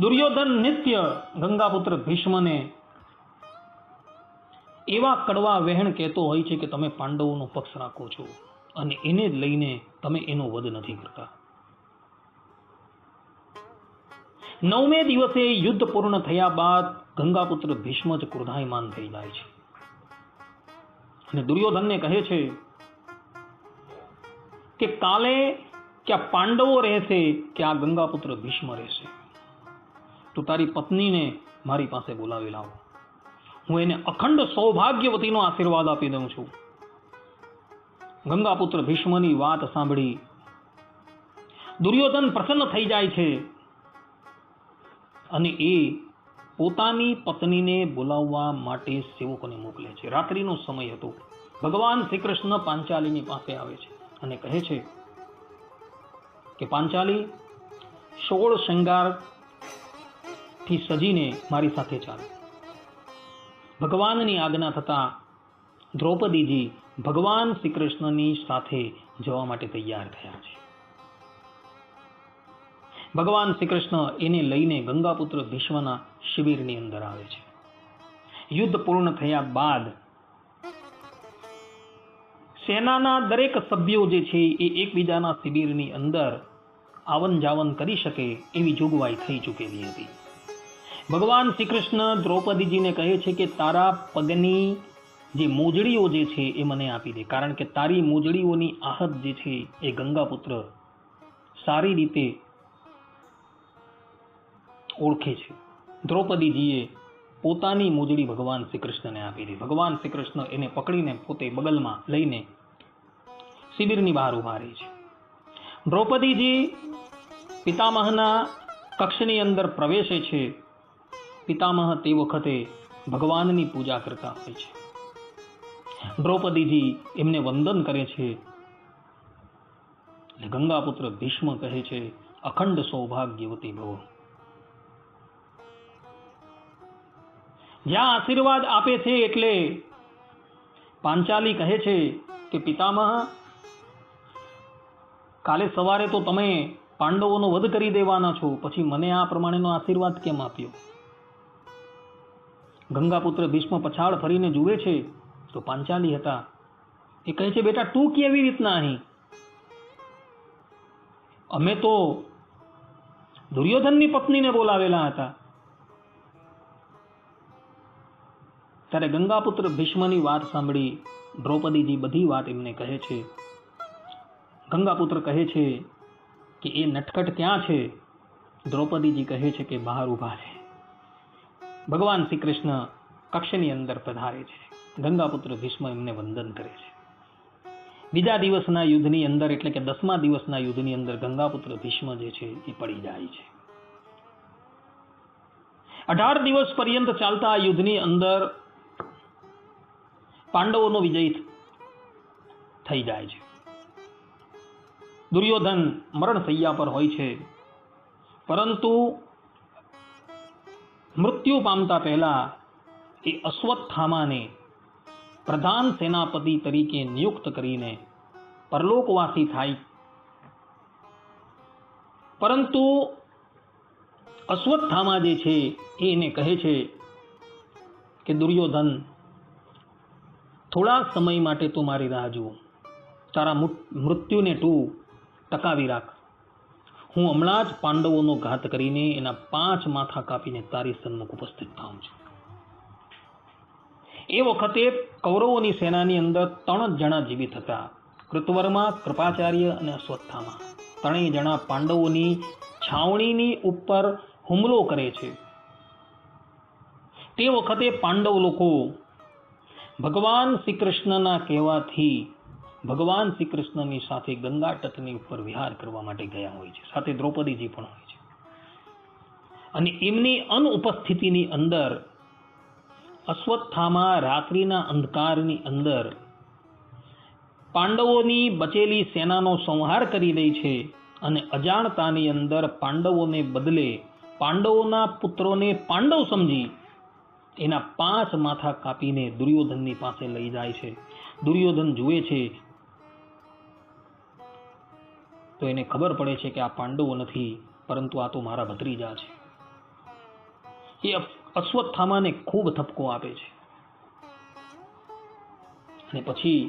Speaker 1: દુર્યોધન નિત્ય ગંગાપુત્ર ભીષ્મને એવા કડવા વહેણ કહેતો હોય છે કે તમે પાંડવોનો પક્ષ રાખો છો અને એને લઈને તમે એનો વધ નથી કરતા. 9મે દિવસે યુદ્ધ પૂર્ણ થયા બાદ ગંગાપુત્ર ભીષ્મ જ ક્રોધાયમાન થઈ જાય છે અને દુર્યોધનને કહે છે કે કાલે ક્યાં પાંડવો રહેશે કે આ ગંગાપુત્ર ભીષ્મ રહેશે. તું તારી પત્નીને મારી પાસે બોલાવી લાવો. હું એને અખંડ સૌભાગ્યવતીનો આશીર્વાદ આપી દઉં છું. ગંગાપુત્ર ભીષ્મની વાત સાંભળી દુર્યોધન પ્રસન્ન થઈ જાય છે અને એ પોતાની પત્નીને બોલાવવા માટે સેવકોને મોકલે છે. રાત્રિનો સમય હતો. ભગવાન શ્રી કૃષ્ણ પાંચાલીની પાસે આવે છે અને કહે છે કે પાંચાલી 16 શૃંગારથી સજીને મારી સાથે ચાલે. ભગવાનની આજ્ઞા થતા દ્રૌપદીજી ભગવાન શ્રી કૃષ્ણની સાથે જવા માટે તૈયાર થયા છે. ભગવાન શ્રી કૃષ્ણ એને લઈને ગંગાપુત્ર ભીષ્મના શિબિરની અંદર આવે છે. યુદ્ધ પૂર્ણ થયા બાદ સેનાના દરેક સભ્યો જે છે એ એકબીજાના શિબિરની અંદર આવન જાવન કરી શકે એવી જોગવાઈ થઈ ચૂકેલી હતી. ભગવાન શ્રી કૃષ્ણ દ્રૌપદીજીને કહે છે કે તારા પગની જે મોજડીઓ જે છે એ મને આપી દે, કારણ કે તારી મોજડીઓની આહત જે છે એ ગંગાપુત્ર સારી રીતે ઓળખે છે. દ્રૌપદીજીએ પોતાની મોજડી ભગવાન શ્રી કૃષ્ણને આપી દીધી. ભગવાન શ્રી કૃષ્ણ એને પકડીને પોતે બગલમાં લઈને શિબિરની બહાર ઉભા રહે છે. દ્રૌપદીજી પિતામહના કક્ષની અંદર પ્રવેશે છે. પિતામહ તે વખતે ભગવાનની પૂજા કરતા હોય છે. દ્રૌપદીજી એમને વંદન કરે છે અને ગંગાપુત્ર ભીષ્મ કહે છે અખંડ સૌભાગ્યવતી ભવ. જ્યાં આશીર્વાદ આપે છે એટલે પાંચાલી કહે છે કે પિતામહ કાલે સવારે તો તમે પાંડવોનો વધ કરી દેવાના છો, પછી મને આ પ્રમાણેનો આશીર્વાદ કેમ આપ્યો? ગંગાપુત્ર ભીષ્મ પછાડ ફરીને જુએ છે તો પાંચાલી હતા. એ કહે છે બેટા તું કેવી રીતના અહીં? અમે તો દુર્યોધનની પત્નીને બોલાવેલા હતા. ત્યારે ગંગાપુત્ર ભીષ્મની વાત સાંભળી દ્રૌપદીજી બધી વાત એમને કહે છે. ગંગાપુત્ર કહે છે કે એ નટખટ ક્યાં છે? દ્રૌપદીજી કહે છે કે બહાર ઊભા છે. ભગવાન શ્રી કૃષ્ણ કક્ષની અંદર પધારે છે. ગંગાપુત્ર ભીષ્મ એમને વંદન કરે છે. બીજા દિવસના યુદ્ધની અંદર એટલે કે 10મા દિવસના યુદ્ધની અંદર ગંગાપુત્ર ભીષ્મ જે છે એ પડી જાય છે. 18 દિવસ પર્યંત ચાલતા આ યુદ્ધની અંદર પાંડવોનો વિજય થઈ જાય છે. દુર્યોધન મરણ શૈયા પર હોય છે, પરંતુ મૃત્યુ પામતા પહેલા એ અશ્વત્થામાને પ્રધાન સેનાપતિ તરીકે નિયુક્ત કરીને પરલોકવાસી થાય. પરંતુ અશ્વત્થામા જે છે એ એને કહે છે કે દુર્યોધન થોડા સમય માટે તું મારી રાહ જુઓ, તારા મૃત્યુને તું ટકાવી રાખ. હું હમણાં જ પાંડવોનો ઘાત કરીને એના 5 માથા કાપીને તારી સન્મુખ ઉપસ્થિત થાઉં છું. એ વખતે કૌરવોની સેનાની અંદર 3 જણા જીવિત હતા. કૃતવર્મા, કૃપાચાર્ય અને અશ્વત્થામા. 3 જણા પાંડવોની છાવણીની ઉપર હુમલો કરે છે, તે વખતે પાંડવ લોકો ભગવાન શ્રી કૃષ્ણના કહેવાથી ભગવાન શ્રી કૃષ્ણની સાથે ગંગા તટની ઉપર વિહાર કરવા માટે ગયા હોય છે. સાથે દ્રૌપદીજી પણ હોય છે. અને એમની અનુપસ્થિતિની અંદર અશ્વત્થામા રાત્રિના અંધકારની અંદર પાંડવોની બચેલી સેનાનો સંહાર કરી દે છે અને અજાણતાની અંદર પાંડવોને બદલે પાંડવોના પુત્રોને પાંડવ સમજી એના 5 માથા કાપીને દુર્યોધનની પાસે લઈ જાય છે. દુર્યોધન જુએ છે તો એને ખબર પડે છે કે આ પાંડવો નથી, પરંતુ આ તો મારા ભત્રીજા છે. એ અશ્વત્થામાને ખૂબ ઠપકો આપે છે અને પછી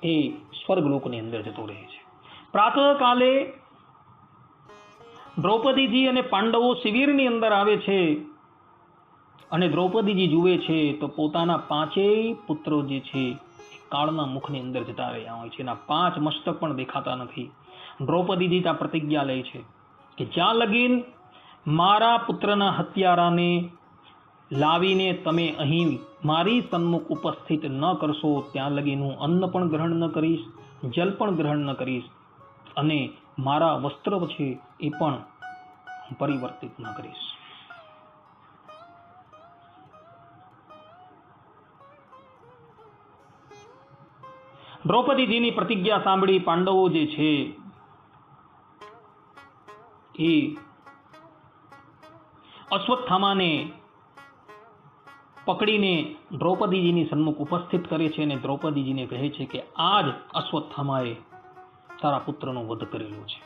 Speaker 1: એ સ્વર્ગલોકની અંદર જતો રહે છે. પ્રાતઃકાલે દ્રૌપદીજી અને પાંડવો શિબિરની અંદર આવે છે અને દ્રૌપદીજી જુએ છે તો પોતાના 5 પુત્રો જે છે કાળના મુખની અંદર જતા રહ્યા હોય છે. એના 5 મસ્તક પણ દેખાતા નથી. દ્રૌપદીજી ત્યાં પ્રતિજ્ઞા લે છે કે જ્યાં લગીન મારા પુત્રના હત્યારાને લાવીને તમે અહીં મારી સન્મુખ ઉપસ્થિત ન કરશો ત્યાં લગીન હું અન્ન પણ ગ્રહણ ન કરીશ, જલ પણ ગ્રહણ ન કરીશ અને મારા વસ્ત્ર છે એ પણ પરિવર્તિત ન કરીશ. દ્રૌપદીજીની પ્રતિજ્ઞા સાંભળી પાંડવો જે છે એ અશ્વત્થામાને પકડીને દ્રૌપદીજીની સન્મુખ ઉપસ્થિત કરે છે અને દ્રૌપદીજીને કહે છે કે આજ અશ્વત્થામાએ તારા પુત્રનો વધ કરેલો છે.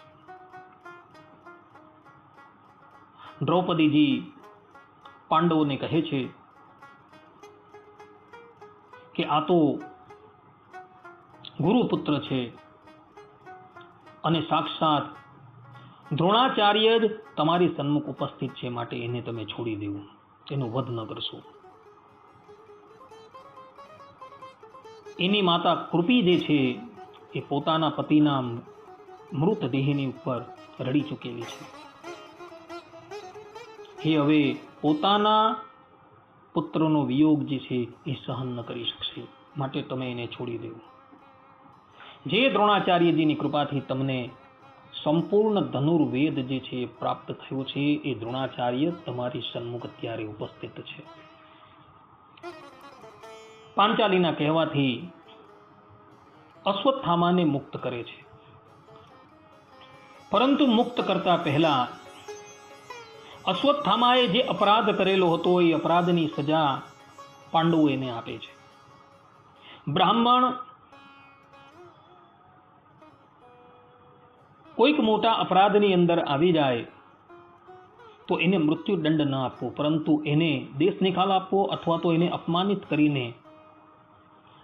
Speaker 1: દ્રૌપદીજી પાંડવોને કહે છે કે આ તો ગુરુપુત્ર છે અને સાક્ષાત દ્રોણાચાર્ય જ તમારી સન્મુખ ઉપસ્થિત છે, માટે એને તમે છોડી દેવું, એનો વધ ન કરશો. એની માતા કૃપી જે છે એ પોતાના પતિના મૃતદેહની ઉપર રડી ચૂકેલી છે. એ હવે પોતાના પુત્રનો વિયોગ જે છે એ સહન ન કરી શકશે, માટે તમે એને છોડી દેવું. જે દ્રોણાચાર્યજીની કૃપાથી તમને સંપૂર્ણ ધનુર્વેદ જે છે એ પ્રાપ્ત થયો છે, એ દ્રોણાચાર્ય તમારી સન્મુખ અત્યારે ઉપસ્થિત છે. પાંચાલીના કહેવાથી અશ્વત્થામાને મુક્ત કરે છે, પરંતુ મુક્ત કરતા પહેલા અશ્વત્થામાએ જે અપરાધ કરેલો હતો એ અપરાધની સજા પાંડવો એને આપે છે. બ્રાહ્મણ કોઈક મોટા અપરાધની અંદર આવી જાય તો એને મૃત્યુદંડ ન આપવો, પરંતુ એને દેશ નિકાલ આપવો અથવા તો એને અપમાનિત કરીને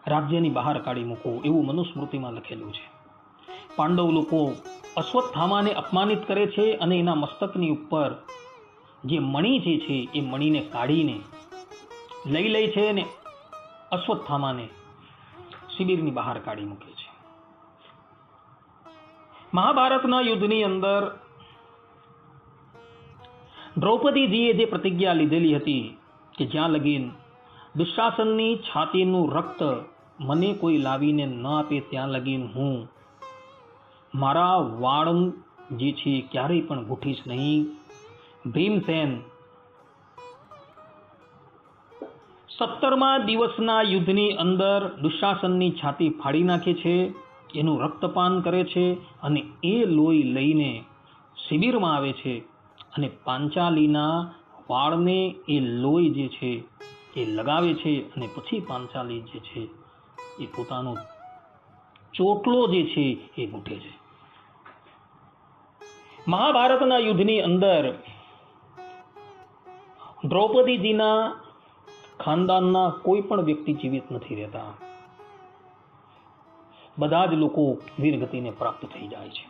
Speaker 1: રાજ્યની બહાર કાઢી મૂકવો, એવું મનુસ્મૃતિમાં લખેલું છે. પાંડવ લોકો અશ્વત્થામાને અપમાનિત કરે છે અને એના મસ્તકની ઉપર જે મણિ જે છે એ મણિને કાઢીને લઈ લે છે અને અશ્વત્થામાને શિબિરની બહાર કાઢી મૂકે છે. મહાભારતના યુદ્ધની અંદર દ્રૌપદીજીએ જે પ્રતિજ્ઞા લીધેલી હતી કે જ્યાં લગીન દુશાસનની છાતીનું રક્ત મને કોઈ લાવીને ન આપે ત્યાં લગીન હું મારા વાળ જે છે ક્યારેય પણ ભૂઠીશ નહીં. ભીમસેન 17મા દિવસના યુદ્ધની અંદર દુશાસનની છાતી ફાડી નાખે છે, એનું રક્તપાન કરે છે અને એ લોહી લઈને શિબિરમાં આવે છે અને પાંચાલીના વાળને એ લોહી જે છે એ લગાવે છે અને પછી પાંચાલી જે છે એ પોતાનો ચોટલો જે છે એ મૂકે છે. મહાભારતના યુદ્ધની અંદર દ્રૌપદીજીના ખાનદાનના કોઈ પણ વ્યક્તિ જીવિત નથી રહેતા. બધા જ લોકો વીરગતિને પ્રાપ્ત થઈ જાય છે.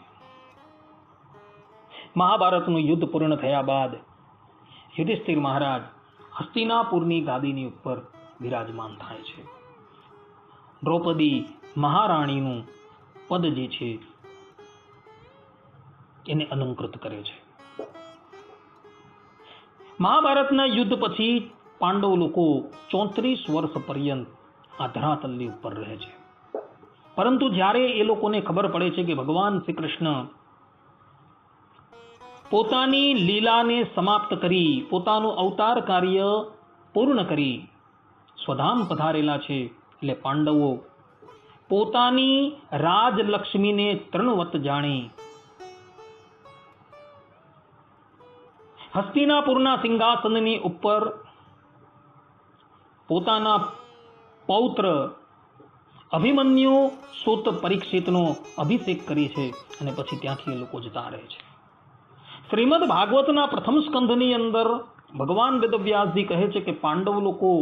Speaker 1: મહાભારતનું યુદ્ધ પૂર્ણ થયા બાદ યુધિષ્ઠિર મહારાજ હસ્તિનાપુરની ગાદીની ઉપર વિરાજમાન થાય છે. દ્રૌપદી મહારાણીનું પદ જે છે એને અલંકૃત કરે છે. મહાભારતના યુદ્ધ પછી પાંડવ લોકો 34 વર્ષ પર્યંત આ ધરાતલની ઉપર રહે છે. પરંતુ જ્યારે એ લોકોને ખબર પડે છે કે ભગવાન શ્રી કૃષ્ણ પોતાની લીલાને સમાપ્ત કરી, પોતાનું અવતાર કાર્ય પૂર્ણ કરી સ્વધામ પધારેલા છે, એટલે પાંડવો પોતાની રાજલક્ષ્મીને તૃણવત જાણી હસ્તિનાપુરના સિંહાસનની ઉપર પોતાના પૌત્ર અભિમન્યુ સૂત પરીક્ષિતનો અભિષેક કરી છે અને પછી ત્યાંથી એ લોકો જતા રહે છે. શ્રીમદ ભાગવતના પ્રથમ સ્કંધની અંદર ભગવાન વેદવ્યાસજી કહે છે કે પાંડવ લોકો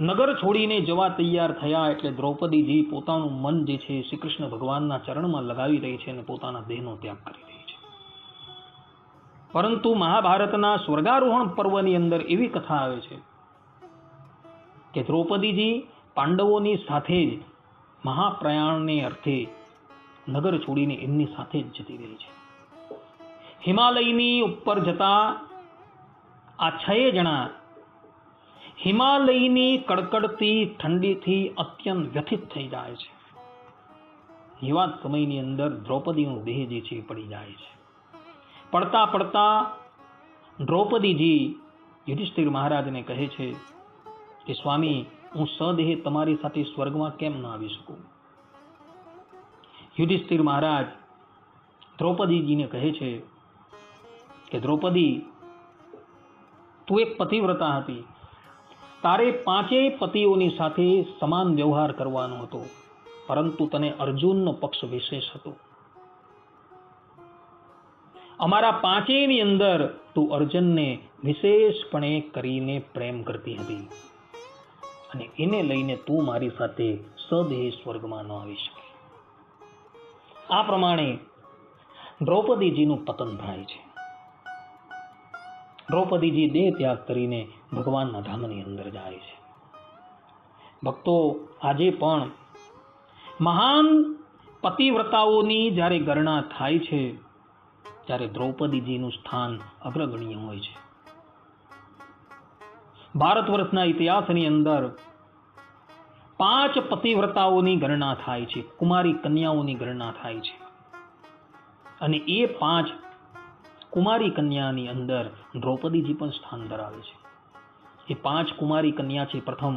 Speaker 1: નગર છોડીને જવા તૈયાર થયા એટલે દ્રૌપદીજી પોતાનું મન જે છે શ્રી કૃષ્ણ ભગવાનના ચરણમાં લગાવી રહી છે અને પોતાના દેહનો ત્યાગ કરી રહી છે. પરંતુ મહાભારતના સ્વર્ગારોહણ પર્વની અંદર એવી કથા આવે છે કે દ્રૌપદીજી પાંડવોની સાથે જ મહાપ્રયાણને અર્થે નગર છોડીને એમની સાથે જ જતી રહી છે. હિમાલયની ઉપર જતા આ 6 જણા હિમાલયની કડકડતી ઠંડીથી અત્યંત વ્યથિત થઈ જાય છે. એવા સમયની અંદર દ્રૌપદીનો દેહ જે છે એ પડી જાય છે. પડતા પડતા દ્રૌપદીજી યુધિષ્ઠિર મહારાજને કહે છે કે સ્વામી, હું સદેહે તમારી સાથે સ્વર્ગમાં કેમ ન આવી શકું? યુધિષ્ઠિર મહારાજ દ્રૌપદીજીને કહે છે કે દ્રૌપદી, તું એક પતિવ્રતા હતી, તારે 5 પતિઓની સાથે સમાન વ્યવહાર કરવાનો હતો, પરંતુ તને અર્જુનનો પક્ષ વિશેષ હતો. અમારા 5ની અંદર તું અર્જુનને વિશેષપણે કરીને પ્રેમ કરતી હતી અને એને લઈને તું મારી સાથે સદેહ સ્વર્ગમાં ન આવી શકે. આ પ્રમાણે દ્રૌપદીજીનું પતન થાય છે. દ્રૌપદીજી દેહ ત્યાગ કરીને ભગવાનના ધામની અંદર જાય છે. ભક્તો, આજે પણ મહાન પતિવ્રતાઓની જ્યારે ગણના થાય છે ત્યારે દ્રૌપદીજીનું સ્થાન અગ્રગણ્ય હોય છે. ભારત વર્ષના ઇતિહાસની અંદર 5 પતિવ્રતાઓની ગણના થાય છે, કુમારી કન્યાઓની ગણના થાય છે અને એ 5 કુમારી કન્યાની અંદર દ્રૌપદીજી પણ સ્થાન ધરાવે છે. એ 5 કુમારી કન્યા છે. પ્રથમ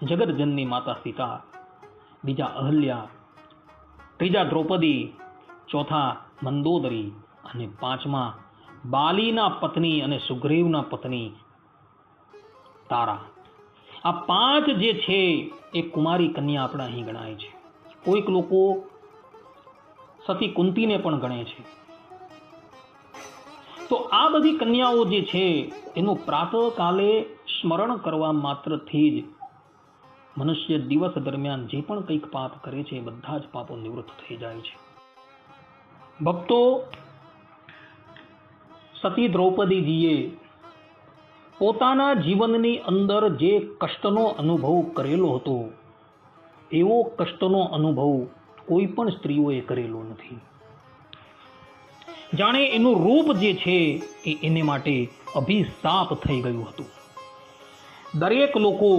Speaker 1: જગતજનની માતા સીતા, બીજા અહલ્યા, ત્રીજા દ્રૌપદી, ચોથા મંદોદરી અને 5મા બાલીના પત્ની અને સુગ્રીવના પત્ની તારા. આ 5 જે છે એ કુમારી કન્યા આપણા અહીં ગણાય છે. કોઈક લોકો સતી કુંતીને પણ ગણે છે. તો આ બધી કન્યાઓ જે છે એનું પ્રાતઃકાલે સ્મરણ કરવા માત્રથી જ મનુષ્ય દિવસ દરમિયાન જે પણ કંઈક પાપ કરે છે એ બધા જ પાપો નિવૃત્ત થઈ જાય છે. ભક્તો, સતી દ્રૌપદીજીએ પોતાના જીવનની અંદર જે કષ્ટનો અનુભવ કરેલો હતો એવો કષ્ટનો અનુભવ કોઈ પણ સ્ત્રીઓએ કરેલો નથી. જાણે એનું રૂપ જે છે એ એને માટે અભિશાપ થઈ ગયું હતું. દરેક લોકો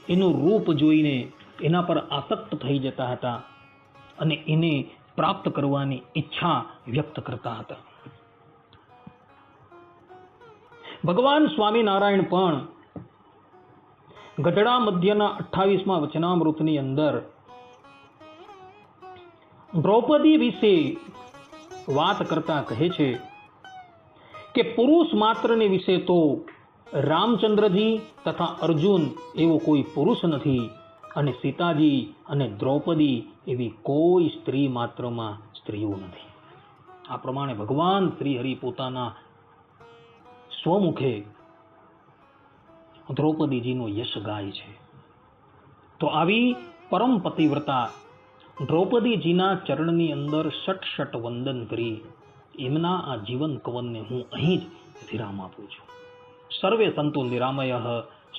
Speaker 1: એનું રૂપ જોઈને એના પર આસક્ત થઈ જતા હતા અને એને પ્રાપ્ત કરવાની ઈચ્છા વ્યક્ત કરતા હતા. ભગવાન સ્વામિનારાયણ પણ ગઢડા મધ્યના 28મા વચનામૃતની અંદર દ્રૌપદી વિશે વાત કરતા કહે છે કે પુરુષ માત્રને વિશે તો રામચંદ્રજી તથા અર્જુન એવો કોઈ પુરુષ નથી અને સીતાજી અને દ્રૌપદી એવી કોઈ સ્ત્રી માત્રમાં સ્ત્રીઓ નથી. આ પ્રમાણે ભગવાન શ્રી હરિ પોતાના સ્વમુખે દ્રૌપદીજીનો યશ ગાય છે. તો આવી પરમ પતિવ્રતા દ્રૌપદીજીના ચરણની અંદર શટ વંદન કરી એમના આ જીવન કવનને હું અહીં જ વિરામ આપું છું. સર્વે સંતો નિરામયઃ,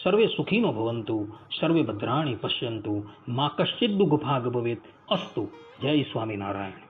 Speaker 1: સર્વે સુખીનો ભવંતુ, સર્વે ભદ્રાણી પશ્યંતુ, મા કશ્ચિદ દુઃખ ભાગ ભવેત. અસ્તુ. જય સ્વામિનારાયણ.